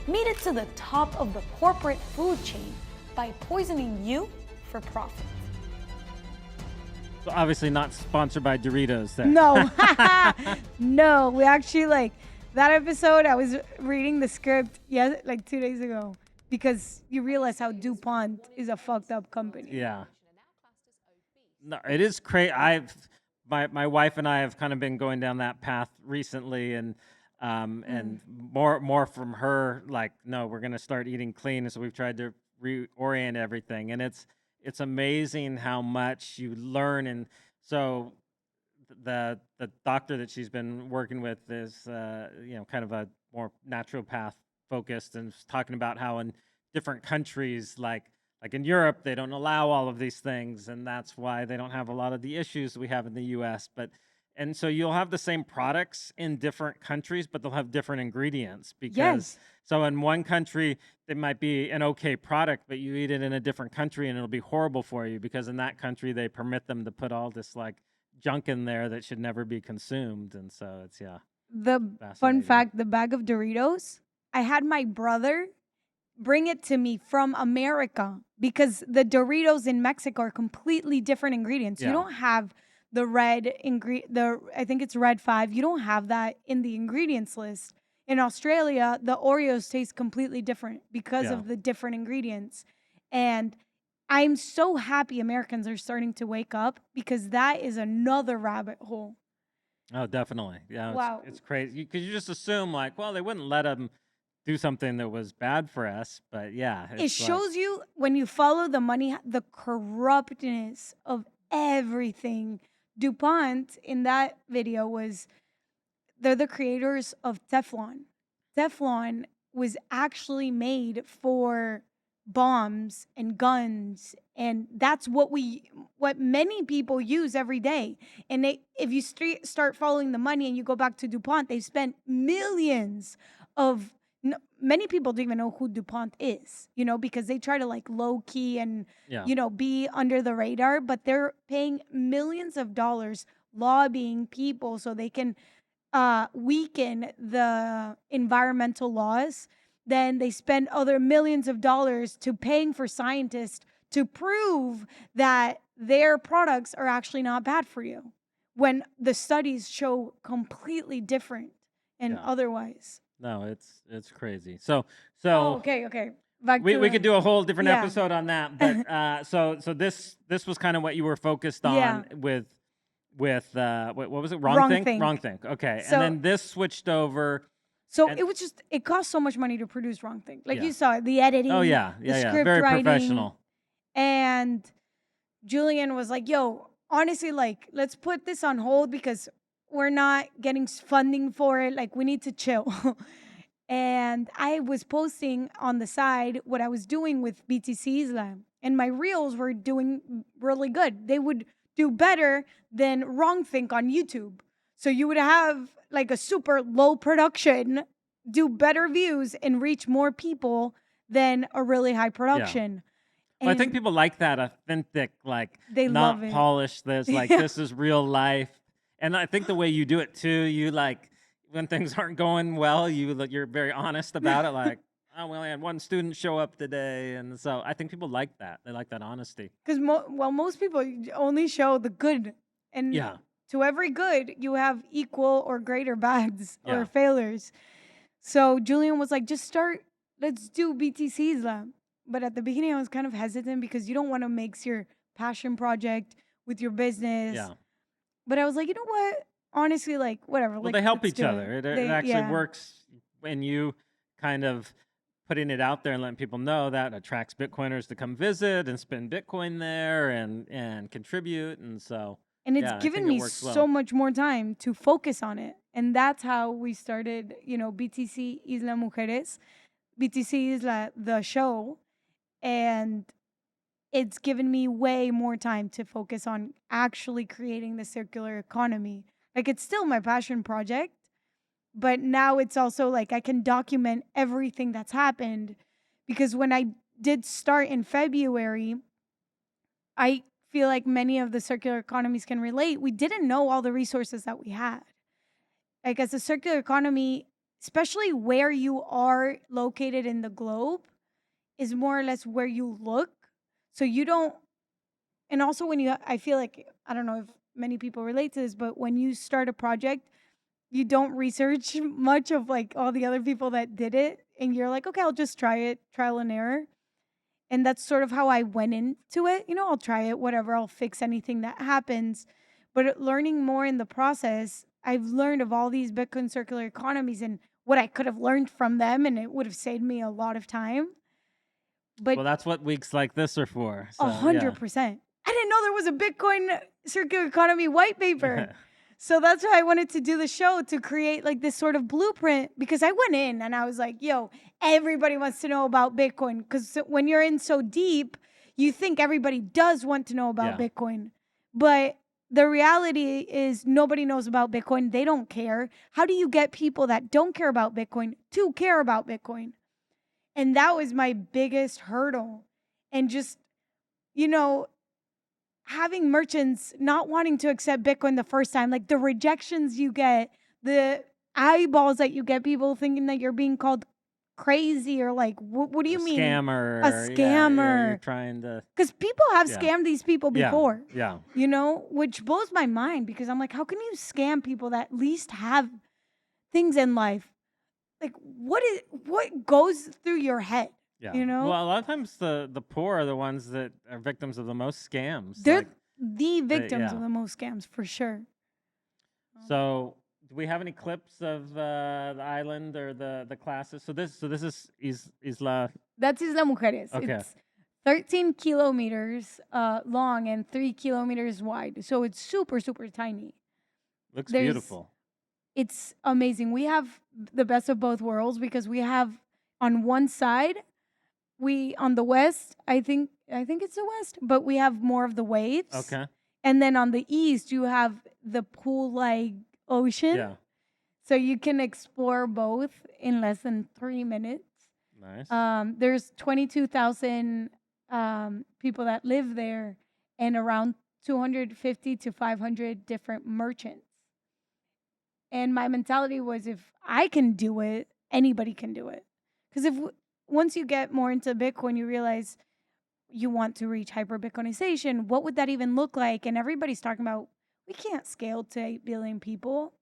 made it to the top of the corporate food chain by poisoning you for profit. So obviously not sponsored by Doritos there. No, no, we actually like that episode. I was reading the script, like 2 days ago, because you realize how DuPont is a fucked up company. Yeah. No, it is crazy. My wife and I have kind of been going down that path recently, and more from her, like, no, we're gonna start eating clean. And so we've tried to reorient everything, and it's amazing how much you learn. And so the doctor that she's been working with is kind of a more naturopath focused, and was talking about how in different countries, like in Europe, they don't allow all of these things, and that's why they don't have a lot of the issues we have in the US. And so you'll have the same products in different countries, but they'll have different ingredients, because Yes. so in one country it might be an okay product, but you eat it in a different country and it'll be horrible for you, because in that country they permit them to put all this like junk in there that should never be consumed. And so it's The fun fascinating. fact, the bag of Doritos, I had my brother bring it to me from America, because the Doritos in Mexico are completely different ingredients. You Yeah. don't have the I think it's red 5. You don't have that in the ingredients list. In Australia, the Oreos taste completely different because Yeah. of the different ingredients. And I'm so happy Americans are starting to wake up, because that is another rabbit hole. Oh, definitely. Yeah, Wow. it's crazy, because you just assume like, well, they wouldn't let them do something that was bad for us, but yeah, It it's like, shows you, when you follow the money, the corruptness of everything. DuPont in that video they're the creators of Teflon. Teflon was actually made for bombs and guns, and that's what many people use every day. And if you start following the money and you go back to DuPont, they spent millions of many people don't even know who DuPont is, because they try to like low key and yeah, be under the radar, but they're paying millions of dollars lobbying people so they can weaken the environmental laws. Then they spend other millions of dollars to paying for scientists to prove that their products are actually not bad for you, when the studies show completely different and yeah. otherwise. No, it's crazy. So Oh, okay. Back we to could do a whole different yeah. episode on that, but so this was kind of what you were focused Yeah. on with what was it? Wrong Think? Think. Wrong Think. Okay. So- And then this switched over. So And- it cost so much money to produce Wrong Thing. Like Yeah. you saw it, the editing. Oh yeah, the yeah. script Very writing. professional. And Julian was like, yo, honestly, like, let's put this on hold, because we're not getting funding for it. Like, we need to chill. And I was posting on the side what I was doing with BTC Isla, and my reels were doing really good. They would do better than Wrong Think on YouTube. So you would have like a super low production, do better views, and reach more people than a really high production. Well, I think And people like that authentic, like They not love it. polished. This like Yeah. this is real life, and I think the way you do it too, you like when things aren't going well, you're very honest about it. Like, oh, we only had one student show up today, and so I think people like that. They like that honesty. because most people only show the good, and Yeah. to every good you have equal or greater bads Yeah. or failures. So Julian was like, let's do BTC Isla. But at the beginning I was kind of hesitant, because you don't want to mix your passion project with your business. Yeah. But I was like, you know what? Honestly, like, whatever. Well, like, they help let's each do other. It actually yeah. works when you kind of putting it out there and letting people know. That attracts Bitcoiners to come visit and spend Bitcoin there and contribute. And so, And it's yeah, I given think it me works so well. much more time to focus on it. And that's how we started, BTC Isla Mujeres. BTC is the show. And it's given me way more time to focus on actually creating the circular economy. Like, it's still my passion project, but now it's also like I can document everything that's happened, because when I did start in February, I feel like many of the circular economies can relate. We didn't know all the resources that we had. Like, as a circular economy, especially where you are located in the globe, is more or less where you look. So you don't, and also when you, I feel like, I don't know if many people relate to this, but when you start a project, you don't research much of like all the other people that did it. And you're like, okay, I'll just try it, trial and error. And that's sort of how I went into it. I'll try it, whatever, I'll fix anything that happens. But learning more in the process, I've learned of all these Bitcoin circular economies and what I could have learned from them, and it would have saved me a lot of time. But Well, that's what weeks like this are for. So, 100%. I didn't know there was a Bitcoin circular economy white paper. So that's why I wanted to do the show, to create like this sort of blueprint, because I went in and I was like, yo, everybody wants to know about Bitcoin. Because when you're in so deep, you think everybody does want to know about Yeah. Bitcoin. But the reality is nobody knows about Bitcoin. They don't care. How do you get people that don't care about Bitcoin to care about Bitcoin? And that was my biggest hurdle. And just, having merchants not wanting to accept Bitcoin the first time, like the rejections you get, the eyeballs that you get, people thinking that you're being called crazy, or like, what do you mean? Scammer. A Yeah, scammer. you're trying to. Because people have Yeah. scammed these people before, Yeah. which blows my mind, because I'm like, how can you scam people that at least have things in life? Like, what goes through your head? Yeah. You know? Well, a lot of times the poor are the ones that are victims of the most scams. They're Like, the victims yeah. of the most scams, for sure. So, do we have any clips of the island or the classes? So this is Isla. That's Isla Mujeres. Okay. It's 13 kilometers long and 3 kilometers wide. So it's super, super tiny. Looks There's- beautiful. It's amazing. We have the best of both worlds, because we have on one side, on the west, I think it's the west, but we have more of the waves. Okay. And then on the east, you have the pool-like ocean. Yeah. So you can explore both in less than 3 minutes. Nice. There's 22,000 people that live there, and around 250 to 500 different merchants. And my mentality was, if I can do it, anybody can do it. Because once you get more into Bitcoin, you realize you want to reach hyper Bitcoinization. What would that even look like? And everybody's talking about, we can't scale to 8 billion people.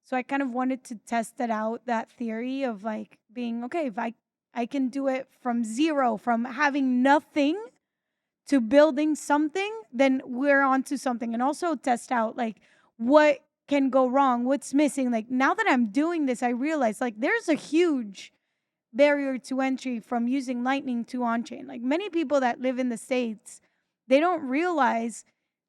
So I kind of wanted to test it out, that theory of like being, okay, if I can do it from zero, from having nothing to building something, then we're onto something. And also test out like what can go wrong, what's missing. Like, now that I'm doing this, I realize like there's a huge barrier to entry from using Lightning to on-chain. Like, many people that live in the States, they don't realize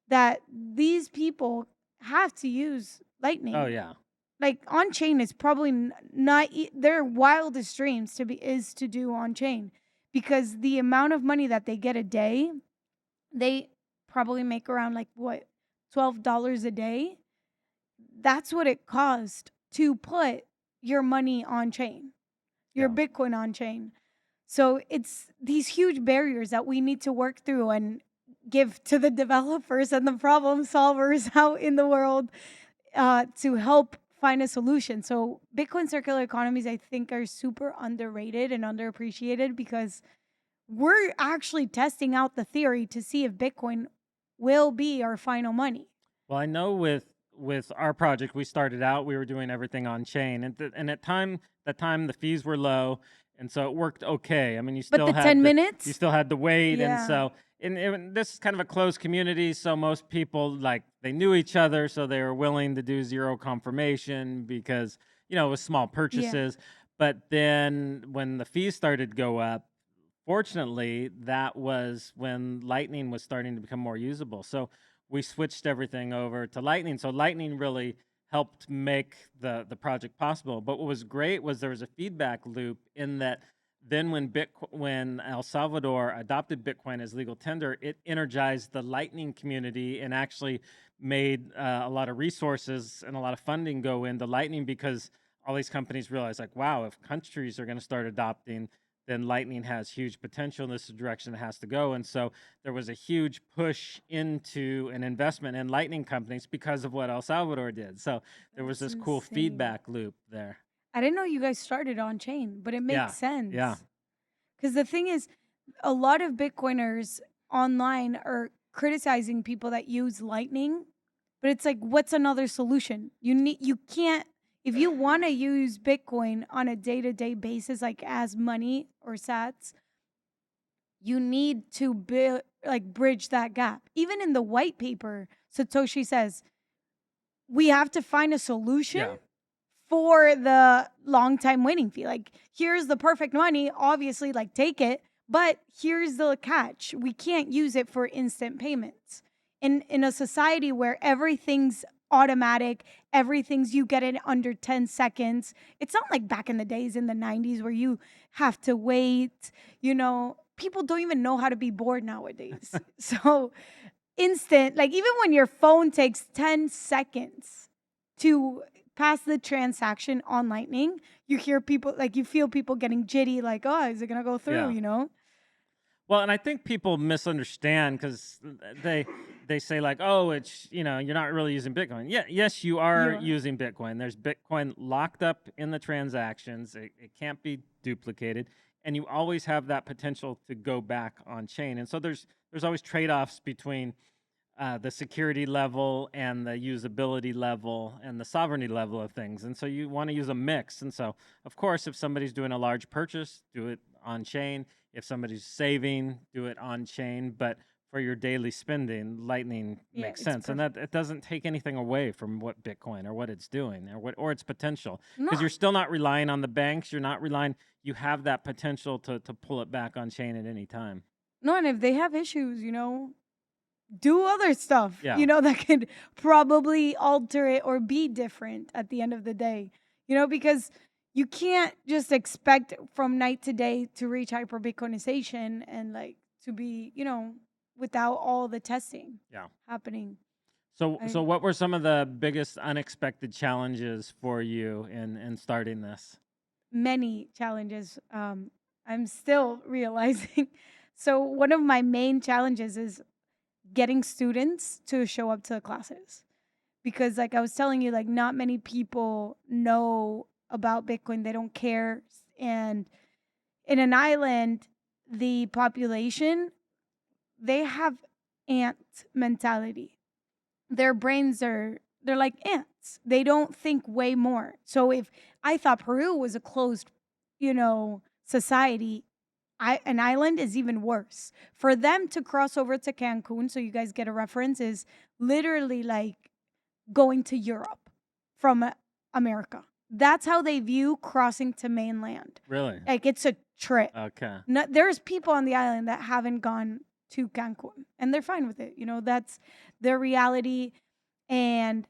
that these people have to use Lightning. Oh yeah. Like, on-chain is probably not their wildest dreams is to do on-chain, because the amount of money that they get a day, they probably make around like what, $12 a day. That's what it cost to put your money on chain, your Bitcoin on chain. So it's these huge barriers that we need to work through and give to the developers and the problem solvers out in the world to help find a solution. So Bitcoin circular economies, I think, are super underrated and underappreciated, because we're actually testing out the theory to see if Bitcoin will be our final money. Well, I know with our project, we started out, we were doing everything on chain, and at that time the fees were low, and so it worked okay. I mean, you still But the had 10 minutes? you still had to wait, and Yeah. so and this is kind of a closed community, so most people, like, they knew each other, so they were willing to do zero confirmation because it was small purchases. But then when the fees started to go up, fortunately, that was when Lightning was starting to become more usable. So we switched everything over to Lightning. So Lightning really helped make the project possible. But what was great was there was a feedback loop in that then when El Salvador adopted Bitcoin as legal tender, it energized the Lightning community and actually made a lot of resources and a lot of funding go into Lightning, because all these companies realized, like, wow, if countries are going to start adopting, then Lightning has huge potential, and this is the direction it has to go. And so there was a huge push into an investment in Lightning companies because of what El Salvador did. So there was That's this cool insane. feedback loop there. I didn't know you guys started on chain, but it makes Yeah, sense. yeah. Because the thing is, a lot of Bitcoiners online are criticizing people that use Lightning, but it's like, what's another solution? You can't, if you want to use Bitcoin on a day-to-day basis, like as money or sats, you need to bridge that gap. Even in the white paper, Satoshi says we have to find a solution Yeah. for the long time waiting fee. Like, here's the perfect money, obviously, like take it, but here's the catch. We can't use it for instant payments. In a society where everything's automatic, everything's you get it under 10 seconds. It's not like back in the days in the 90s where you have to wait, people don't even know how to be bored nowadays. So instant, like even when your phone takes 10 seconds to pass the transaction on Lightning, you hear people, like you feel people getting jitty, like, oh, is it going to go through, Yeah. Well, and I think people misunderstand because they say like, oh, it's, you're not really using Bitcoin. Yeah, yes, you are using Bitcoin. There's Bitcoin locked up in the transactions. It can't be duplicated, and you always have that potential to go back on chain. And so there's always trade-offs between the security level and the usability level and the sovereignty level of things. And so you want to use a mix. And so, of course, if somebody's doing a large purchase, do it on chain. If somebody's saving, do it on chain. But for your daily spending, Lightning makes sense. And that it doesn't take anything away from what Bitcoin or what it's doing or its potential. Because you're still not relying on the banks. You're not relying. You have that potential to pull it back on chain at any time. No, and if they have issues, do other stuff, Yeah. That could probably alter it or be different at the end of the day, because you can't just expect from night to day to reach hyper Bitcoinization and like to be, without all the testing happening. So what were some of the biggest unexpected challenges for you in starting this? Many challenges. I'm still realizing. So one of my main challenges is getting students to show up to the classes, because like I was telling you, like not many people know about Bitcoin. They don't care. And in an island, the population, they have ant mentality. Their brains they're like ants. They don't think way more. So if I thought Peru was a closed, society, an island is even worse. For them to cross over to Cancun, so you guys get a reference, is literally like going to Europe from America. That's how they view crossing to mainland. Really? Like it's a trip. Okay. No, there's people on the island that haven't gone to Cancun and they're fine with it. That's their reality. And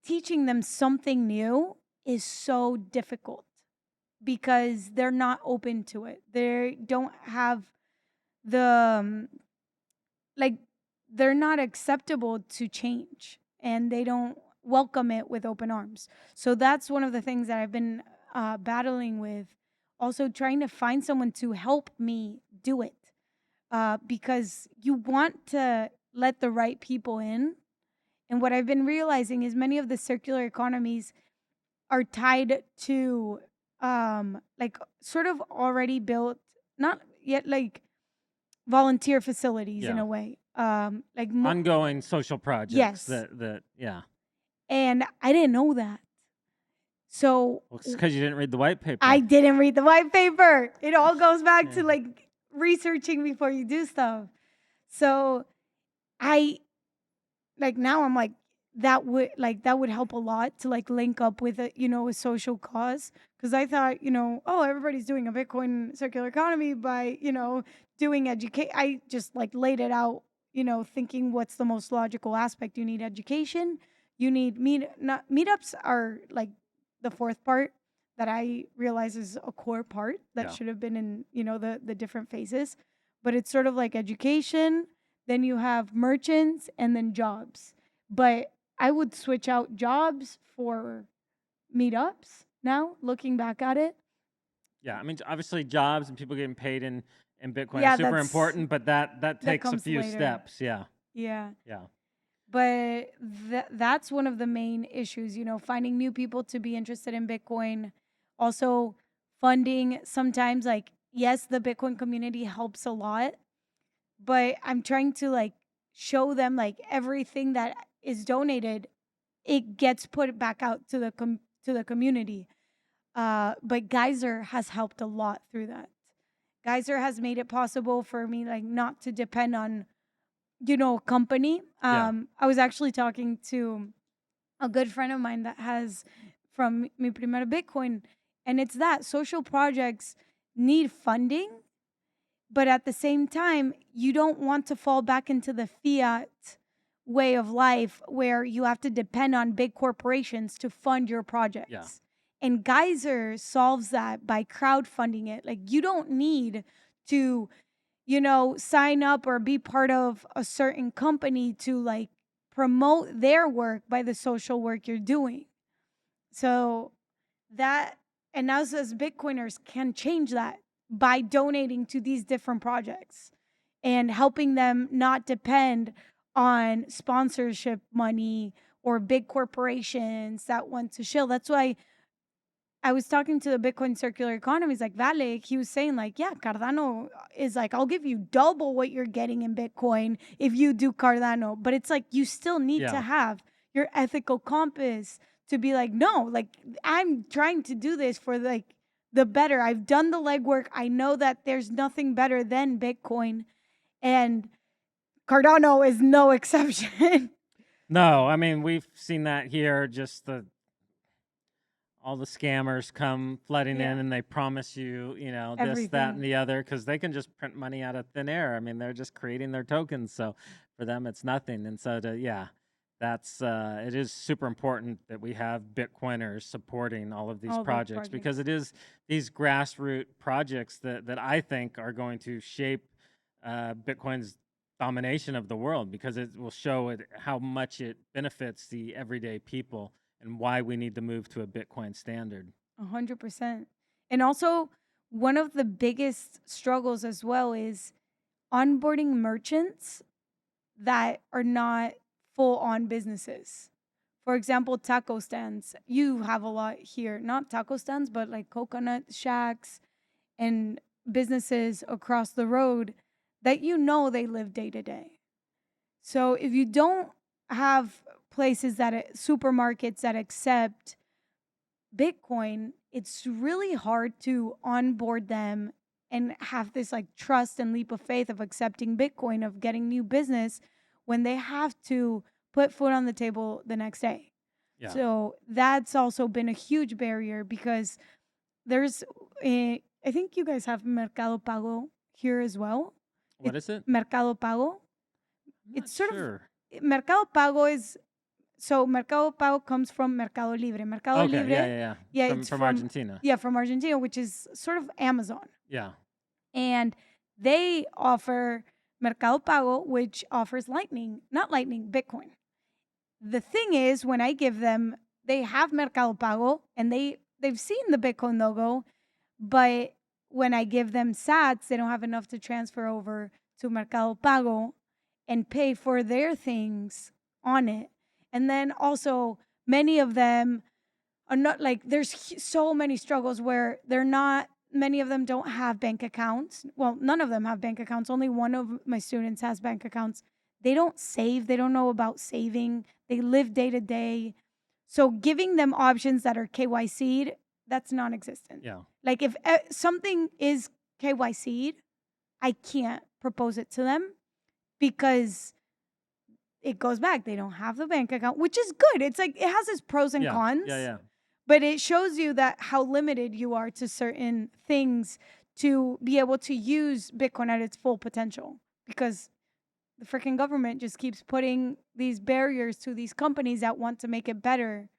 teaching them something new is so difficult because they're not open to it. They don't have the they're not acceptable to change, and they don't welcome it with open arms. So that's one of the things that I've been battling with. Also trying to find someone to help me do it, because you want to let the right people in. And what I've been realizing is many of the circular economies are tied to like sort of already built, not yet like volunteer facilities in a way. Like ongoing social projects. Yes. That And I didn't know that. So it's because you didn't read the white paper. I didn't read the white paper. It all goes back to like researching before you do stuff. So now I'm like, that would help a lot to like link up with a social cause, because I thought everybody's doing a Bitcoin circular economy by doing educate. I just like laid it out, thinking what's the most logical aspect. You need education, you need meetups are like the fourth part that I realize is a core part that should have been in the different phases, but it's sort of like education, then you have merchants, and then jobs. But I would switch out jobs for meetups now, looking back at it. Yeah, I mean, obviously, jobs and people getting paid in Bitcoin Yeah, is super important, but that that takes a comes few later. steps. Yeah, Yeah. yeah, But that's one of the main issues, finding new people to be interested in Bitcoin. Also, funding. Sometimes, like, yes, the Bitcoin community helps a lot, but I'm trying to like show them like everything that is donated, it gets put back out to the community. But Geyser has helped a lot through that. Geyser has made it possible for me like not to depend on company. yeah, I was actually talking to a good friend of mine that has from Mi Primera Bitcoin, and it's that social projects need funding, but at the same time, you don't want to fall back into the fiat way of life where you have to depend on big corporations to fund your yeah, projects. And Geyser solves that by crowdfunding it. Like you don't need to sign up or be part of a certain company to like promote their work by the social work you're doing. So that, and us as Bitcoiners can change that by donating to these different projects and helping them not depend on sponsorship money or big corporations that want to shill. That's why I was talking to the Bitcoin circular economy. He's like, Vale, he was saying, like, yeah, Cardano is like, I'll give you double what you're getting in Bitcoin if you do Cardano. But it's like, you still need to yeah. have your ethical compass to be like, no, like, I'm trying to do this for like the better. I've done the legwork. I know that there's nothing better than Bitcoin. And Cardano is no exception. No, I mean, we've seen that here. Just all the scammers come flooding Yeah, in and they promise you, this, that, and everything. the other because they can just print money out of thin air. I mean, they're just creating their tokens. So for them, it's nothing. And so, yeah, it is super important that we have Bitcoiners supporting all of these All the projects because projects. it is these grassroots projects that I think are going to shape Bitcoin's domination of the world because it will show it how much it benefits the everyday people and why we need to move to a Bitcoin standard. 100%. And also, one of the biggest struggles as well is onboarding merchants that are not full on businesses. For example, taco stands. You have a lot here, not taco stands, but like coconut shacks and businesses across the road that they live day to day. So if you don't have places supermarkets that accept Bitcoin, it's really hard to onboard them and have this like trust and leap of faith of accepting Bitcoin, of getting new business when they have to put food on the table the next day. Yeah. So that's also been a huge barrier because there's, I think you guys have Mercado Pago here as well. What It's is it? Mercado Pago. I'm not It's sort sure. of Mercado Pago is so Mercado Pago comes from Mercado Libre. Mercado Okay. Yeah. Libre, Yeah. Yeah. yeah, From it's from Argentina. from Argentina, which is sort of Amazon. Yeah. And they offer Mercado Pago, which offers Lightning, not Lightning, Bitcoin. The thing is, when I give them, they have Mercado Pago and they've seen the Bitcoin logo, but when I give them sats, they don't have enough to transfer over to Mercado Pago and pay for their things on it. And then also, many of them are not like, so many struggles where many of them don't have bank accounts. Well, none of them have bank accounts. Only one of my students has bank accounts. They don't save, they don't know about saving, they live day to day. So giving them options that are KYC'd, that's non existent. Yeah. Like if something is KYC'd, I can't propose it to them because it goes back. They don't have the bank account, which is good. It's like it has its pros and Yeah. cons, Yeah. Yeah. but it shows you that how limited you are to certain things to be able to use Bitcoin at its full potential because the freaking government just keeps putting these barriers to these companies that want to make it better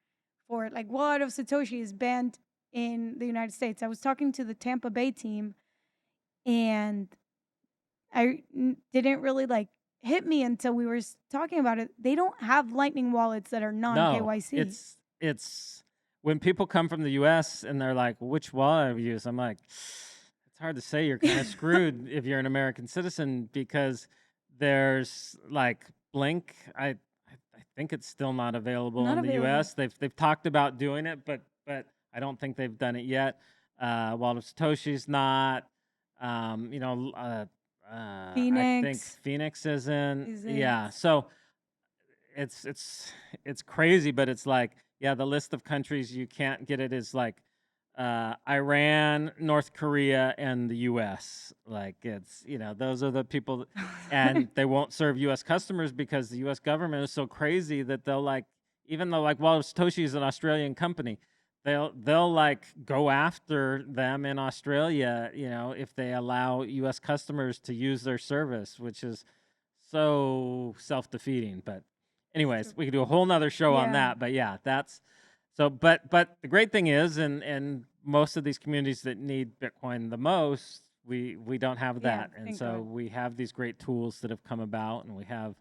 for it. Like Wallet of Satoshi is banned in the United States. I was talking to the Tampa Bay team and didn't really like hit me until we were talking about it. They don't have Lightning wallets that are non No, KYC. it's when people come from the U.S. and they're like, "Which wallet have you used?" I'm like, it's hard to say. You're kind of screwed if you're an American citizen because there's like Blink. I think it's still not available Not in the available. U.S. They've talked about doing it, but I don't think they've done it yet. Wallet of Satoshi's not. You know, I think Phoenix Phoenix isn't. isn't. Yeah, so it's it's it's crazy, but it's like, yeah, the list of countries you can't get it is like Iran, North Korea, and the U.S. Like it's those are the people, and they won't serve U.S. customers because the U.S. government is so crazy that they'll like, even though like, well, Satoshi is an Australian company, they'll like go after them in Australia, if they allow U.S. customers to use their service, which is so self-defeating. But anyways, we could do a whole nother show on Yeah. that. But yeah, that's so. But the great thing is, and most of these communities that need Bitcoin the most, we don't have Yeah, that, and thank so God. we have these great tools that have come about, and we have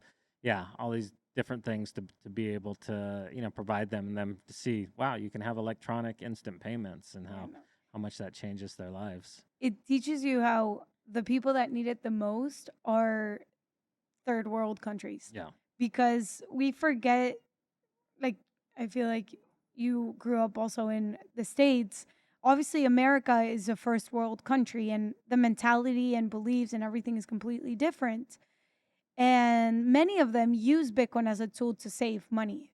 all these different things to be able to provide them and them to see, wow, you can have electronic instant payments, and Yeah, no. how much that changes their lives. It teaches you how the people that need it the most are third world countries Yeah. because we forget, like, I feel like you grew up also in the States. Obviously, America is a first world country and the mentality and beliefs and everything is completely different. And many of them use Bitcoin as a tool to save money.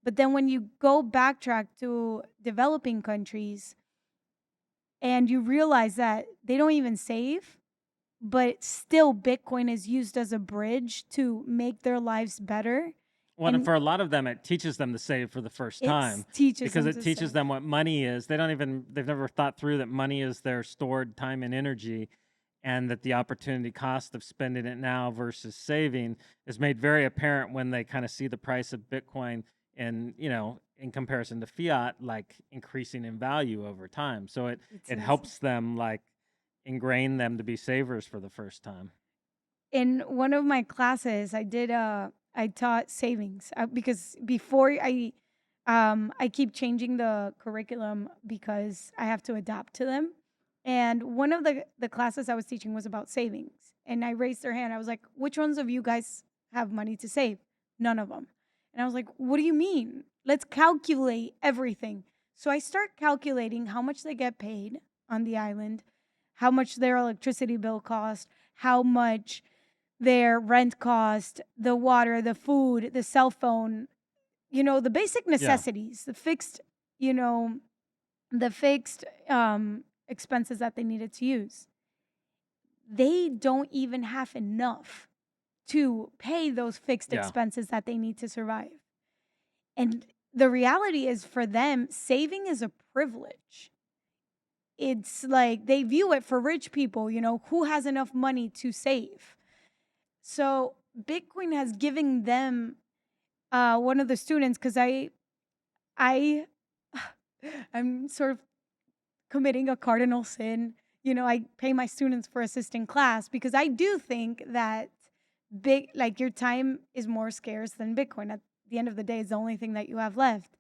But then when you go backtrack to developing countries and you realize that they don't even save, but still Bitcoin is used as a bridge to make their lives better. Well, and And for a lot of them, it teaches them to save for the first it time teaches because them it to teaches save. them what money is. They've never thought through that money is their stored time and energy, and that the opportunity cost of spending it now versus saving is made very apparent when they kind of see the price of Bitcoin and, in comparison to fiat, like increasing in value over time. So it It's it insane. helps them like ingrain them to be savers for the first time. In one of my classes, I taught savings because before I keep changing the curriculum because I have to adapt to them. And one of the classes I was teaching was about savings. And I raised their hand. I was like, "Which ones of you guys have money to save?" None of them. And I was like, "What do you mean? Let's calculate everything." So I start calculating how much they get paid on the island, how much their electricity bill cost, how much their rent cost, the water, the food, the cell phone, the basic Yeah. necessities, you know, the fixed expenses that they needed to use. They don't even have enough to pay those fixed Yeah. expenses that they need to survive. And the reality is for them, saving is a privilege. It's like they view it for rich people, who has enough money to save. So Bitcoin has given them one of the students because I I'm sort of committing a cardinal sin. I pay my students for assisting class because I do think that your time is more scarce than Bitcoin. At the end of the day, it's the only thing that you have left.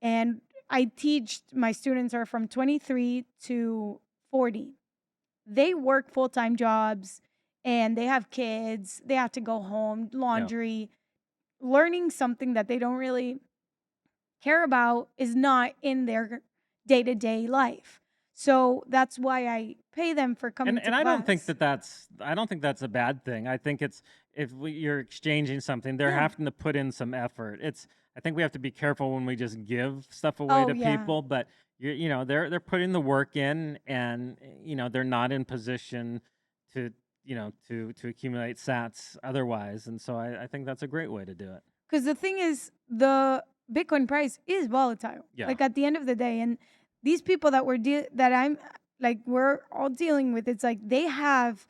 And I teach my students are from 23 to 40. They work full-time jobs and they have kids. They have to go home, Yeah. laundry. Learning something that they don't really care about is not in their day-to-day life. So that's why I pay them for coming And to I don't think class. I don't think that's a bad thing. I think it's you're exchanging something, they're Yeah. having to put in some effort. I think we have to be careful when we just give stuff away Oh, to yeah. people, but they're putting the work in, and they're not in position to to accumulate sats otherwise, and so I think that's a great way to do it. Because the thing is, the Bitcoin price is volatile. Yeah. Like at the end of the day, and these people that we're all dealing with, it's like they have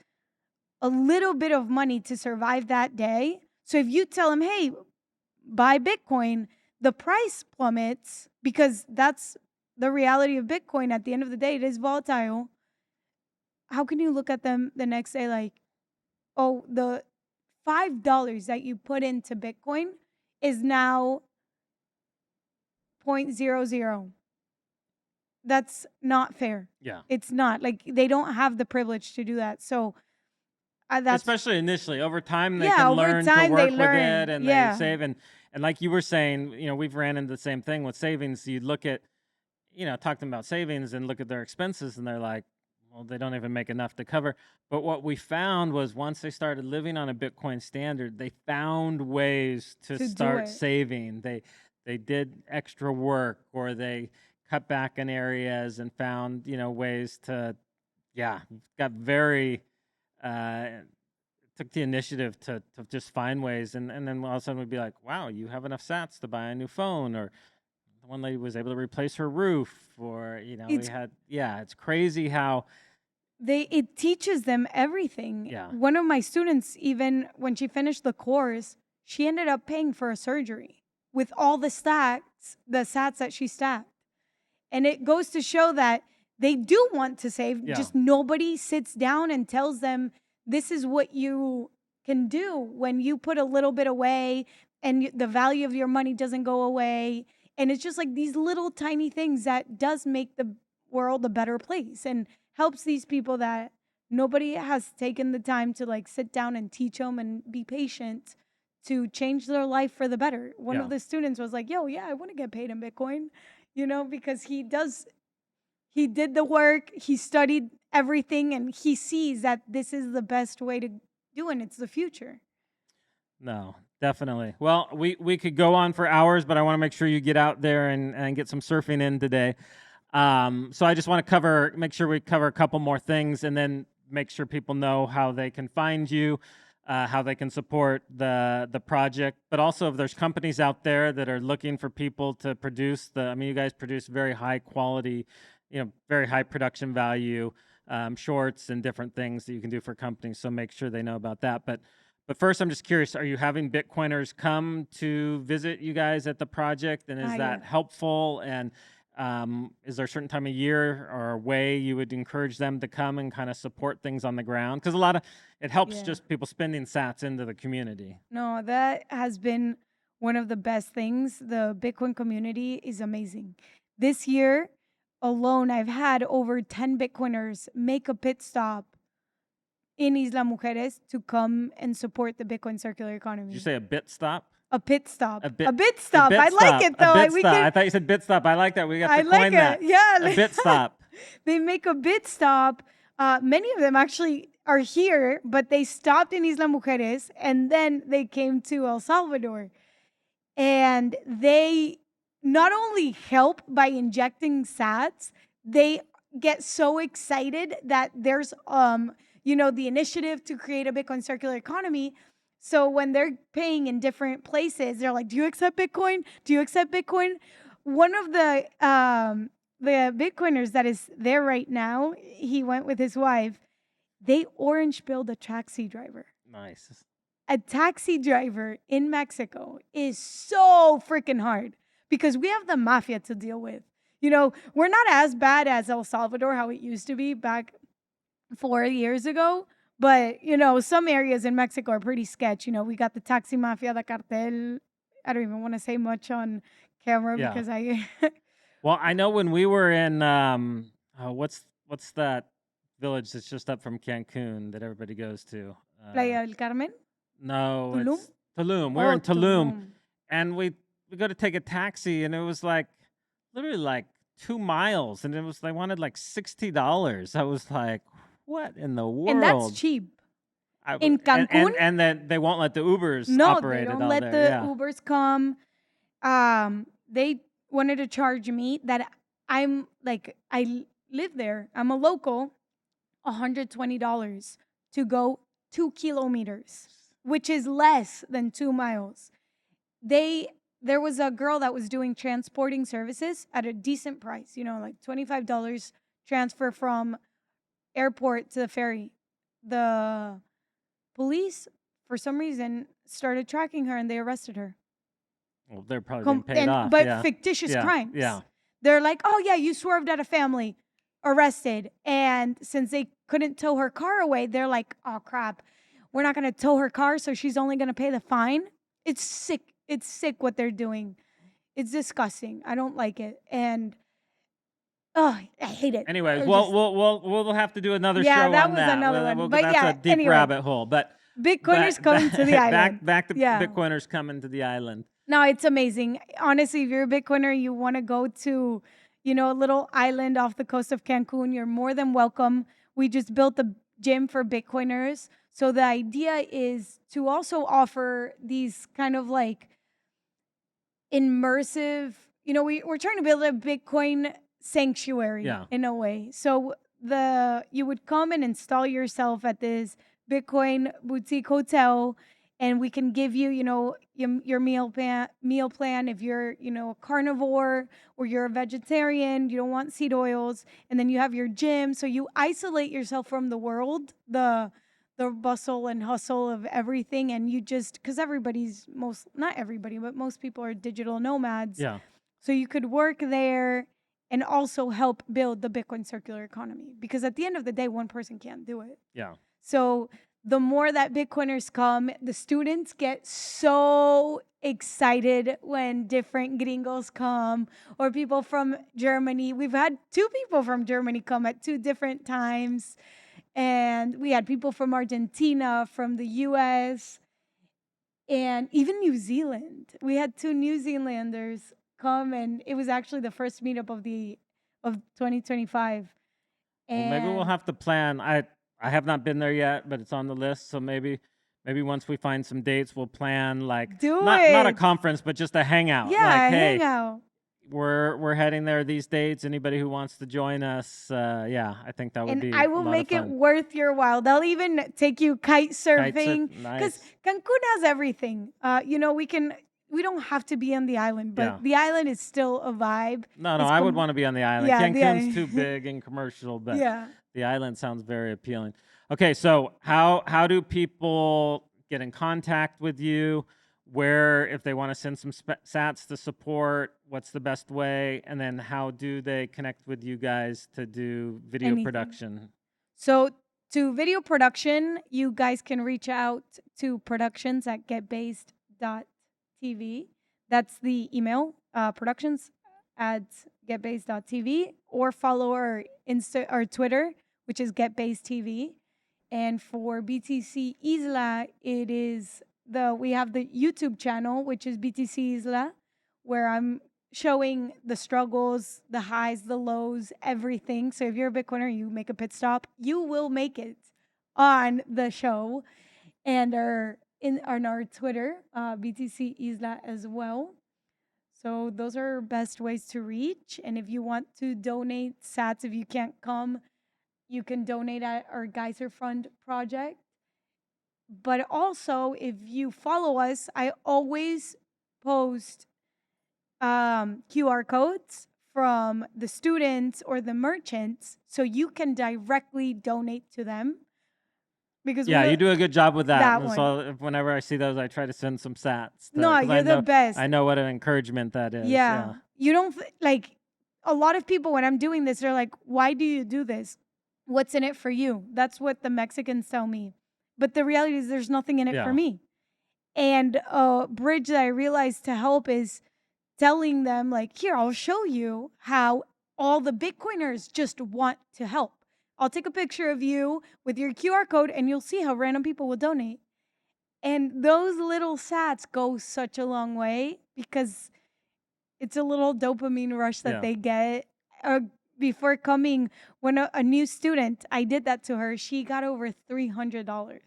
a little bit of money to survive that day. So if you tell them, "Hey, buy Bitcoin," the price plummets because that's the reality of Bitcoin. At the end of the day, it is volatile. How can you look at them the next day like, "Oh, the $5 that you put into Bitcoin is now 0.00. That's not fair. Yeah. It's not. Like, they don't have the privilege to do that. So that's Especially initially. Over time, they yeah, can over learn to time they work with learn. it and they Yeah. save. And like you were saying, we've ran into the same thing with savings. You look at, talking about savings and look at their expenses and they're like, well, they don't even make enough to cover. But what we found was once they started living on a Bitcoin standard, they found ways to To do start it. saving. They did extra work or they cut back in areas and found, ways to, got very, took the initiative to just find ways. And then all of a sudden we'd be like, wow, you have enough sats to buy a new phone, or one lady was able to replace her roof, or It's it's crazy how it teaches them everything. Yeah. One of my students, even when she finished the course, she ended up paying for a surgery with all the sats that she stacked. And it goes to show that they do want to save, just nobody sits down and tells them this is what you can do when you put a little bit away and the value of your money doesn't go away. And it's just like these little tiny things that does make the world a better place and helps these people that nobody has taken the time to like sit down and teach them and be patient to change their life for the better. One Yeah. of the students was like, yo, yeah, I want to get paid in Bitcoin, because he did the work, he studied everything, and he sees that this is the best way to do it. It's the future. No, definitely. Well, we could go on for hours, but I want to make sure you get out there and get some surfing in today. So I just want to make sure we cover a couple more things, and then make sure people know how they can find you, how they can support the project. But also, if there's companies out there that are looking for people to produce you guys produce very high quality, very high production value shorts and different things that you can do for companies. So make sure they know about that. But first, I'm just curious, are you having Bitcoiners come to visit you guys at the project? And is that helpful? And is there a certain time of year or a way you would encourage them to come and kind of support things on the ground? Because it helps just people spending sats into the community. No, that has been one of the best things. The Bitcoin community is amazing. This year alone, I've had over 10 Bitcoiners make a pit stop in Isla Mujeres to come and support the Bitcoin circular economy. Did you say a bit stop? A pit stop. A bit stop. I like it though. A bit stop. I thought you said bit stop. I like that. We got to coin that. Yeah. A bit stop. They make a bit stop. Many of them actually are here, but they stopped in Isla Mujeres and then they came to El Salvador. And they not only help by injecting sats, they get so excited that there's the initiative to create a Bitcoin circular economy. So when they're paying in different places, they're like, do you accept Bitcoin? Do you accept Bitcoin? One of the Bitcoiners that is there right now, he went with his wife. They orange billed a taxi driver. Nice. A taxi driver in Mexico is so freaking hard because we have the mafia to deal with. We're not as bad as El Salvador, how it used to be back 4 years ago. But, some areas in Mexico are pretty sketch. We got the taxi mafia, the cartel. I don't even want to say much on camera because Well, I know when we were in, what's that village that's just up from Cancun that everybody goes to? Playa del Carmen? No, Tulum? it's Tulum. We were in Tulum. And we go to take a taxi, and it was literally 2 miles, and they wanted $60. I was like, what in the world? And that's cheap. In Cancun? And then they won't let the Ubers No, operate. they don't let the Ubers come. They wanted to charge me that I live there. I'm a local, $120 to go 2 kilometers, which is less than 2 miles. There was a girl that was doing transporting services at a decent price, $25 transfer from airport to the ferry. The police, for some reason, started tracking her and they arrested her. Well, they're probably being paid off. But fictitious crimes. Yeah. They're like, oh, yeah, you swerved at a family, arrested. And since they couldn't tow her car away, they're like, oh, crap, we're not going to tow her car, so she's only going to pay the fine. It's sick. It's sick what they're doing. It's disgusting. I don't like it. And oh, I hate it. Anyways, Or well, just we'll have to do another yeah, show that on was that. another one. But That's a yeah, deep anyway, rabbit hole. But Bitcoiners coming to the island. back to Yeah. Bitcoiners coming to the island. No, it's amazing. Honestly, if you're a Bitcoiner, you want to go to, a little island off the coast of Cancun, you're more than welcome. We just built a gym for Bitcoiners. So the idea is to also offer these kind of like immersive, we're trying to build a Bitcoin sanctuary Yeah. in a way. So you would come and install yourself at this Bitcoin boutique hotel, and we can give you, your meal plan if you're, a carnivore or you're a vegetarian, you don't want seed oils, and then you have your gym. So you isolate yourself from the world, the bustle and hustle of everything, and you just because not everybody, but most people are digital nomads. Yeah. So you could work there and also help build the Bitcoin circular economy, because at the end of the day, one person can't do it. Yeah. So the more that Bitcoiners come, the students get so excited when different gringos come, or people from Germany. We've had 2 people from Germany come at 2 different times. And we had people from Argentina, from the US, and even New Zealand. We had 2 New Zealanders come, and it was actually the first meetup of 2025. Well, maybe we'll And have to plan. I have not been there yet, but it's on the list. So maybe once we find some dates, we'll plan like do not a it. conference, but just a hangout. Yeah, Like, hey, hang out. we're heading there these dates. Anybody who wants to join us, yeah, I think that would And be I a will lot make of it fun. worth your while. They'll even take you kite surfing, because Nice. Cancun has everything. We don't have to be on the island, but Yeah. the island is still a vibe. No, It's I would want to be on the island. yeah, Cancun's too big and commercial, but yeah. the island sounds very appealing. Okay, so how do people get in contact with you? Where, if they want to send some sats to support, what's the best way? And then how do they connect with you guys to do video Anything. production? So to video production, you guys can reach out to productions@getbased.tv. That's the email, productions@getbased.tv, or follow our Twitter, which is getbasedtv. And for BTC Isla, we have the YouTube channel, which is BTC Isla, where I'm showing the struggles, the highs, the lows, everything. So if you're a Bitcoiner, you make a pit stop, you will make it on the show, and on our Twitter, BTC Isla as well. So those are best ways to reach. And if you want to donate sats, if you can't come, you can donate at our Geyser Fund project. But also, if you follow us, I always post QR codes from the students or the merchants, so you can directly donate to them. Because Yeah, you do a good job with that. That And one. so whenever I see those, I try to send some sats. No, 'cause you're the best. I know what an encouragement that is. Yeah. You don't like a lot of people when I'm doing this, they're like, why do you do this? What's in it for you? That's what the Mexicans tell me. But the reality is there's nothing in it Yeah. for me. And a bridge that I realized to help is telling them, like, here, I'll show you how all the Bitcoiners just want to help. I'll take a picture of you with your QR code, and you'll see how random people will donate. And those little sats go such a long way, because it's a little dopamine rush that Yeah. they get. Before coming, when a new student, I did that to her, she got over $300.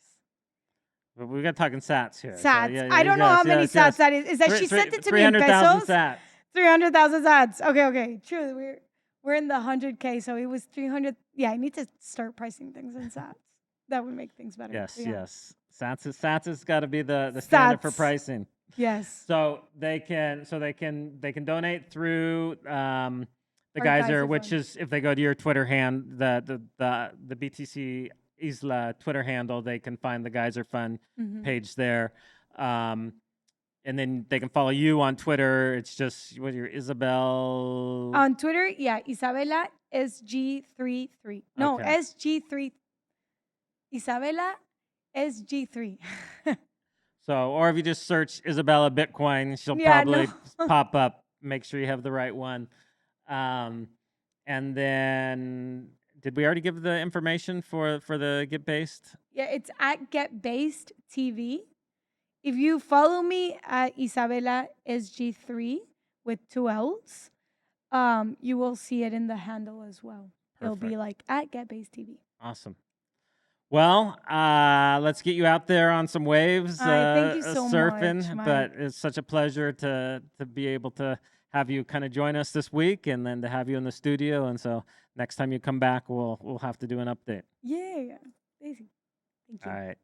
But we got talking sats here. So Sats. yeah, I don't know how many sats that is. Is that she sent it to me in 300,000 pesos? sats. 300,000 sats. Okay. True. We're in the 100K, so it was 300. Yeah, I need to start pricing things in sats. That would make things better. Yes, But yeah. yes. Sats has got to be the standard for Sats. pricing. Yes. So they can donate through the Our Geyser, Geyser which Fund. is, if they go to your Twitter the BTC Isla Twitter handle, they can find the Geyser Fund Mhm. page there. And then they can follow you on Twitter. It's just what your Isabel. On Twitter, yeah, Isabella SG33. No, Okay. SG3. Isabella SG3. So, or if you just search Isabella Bitcoin, she'll Yeah, probably no. pop up make sure you have the right one. And then, did we already give the information for the Get Based? Yeah, it's at Get Based TV. If you follow me at Isabella SG3 with 2 L's, you will see it in the handle as well. It'll be Perfect. like at Get Based TV. Awesome. Well, let's get you out there on some waves, Thank you so surfing. much, But Mike. it's such a pleasure to be able to have you kind of join us this week, and then to have you in the studio. And so next time you come back, we'll have to do an update. Yeah, Daisy. Thank you. All right.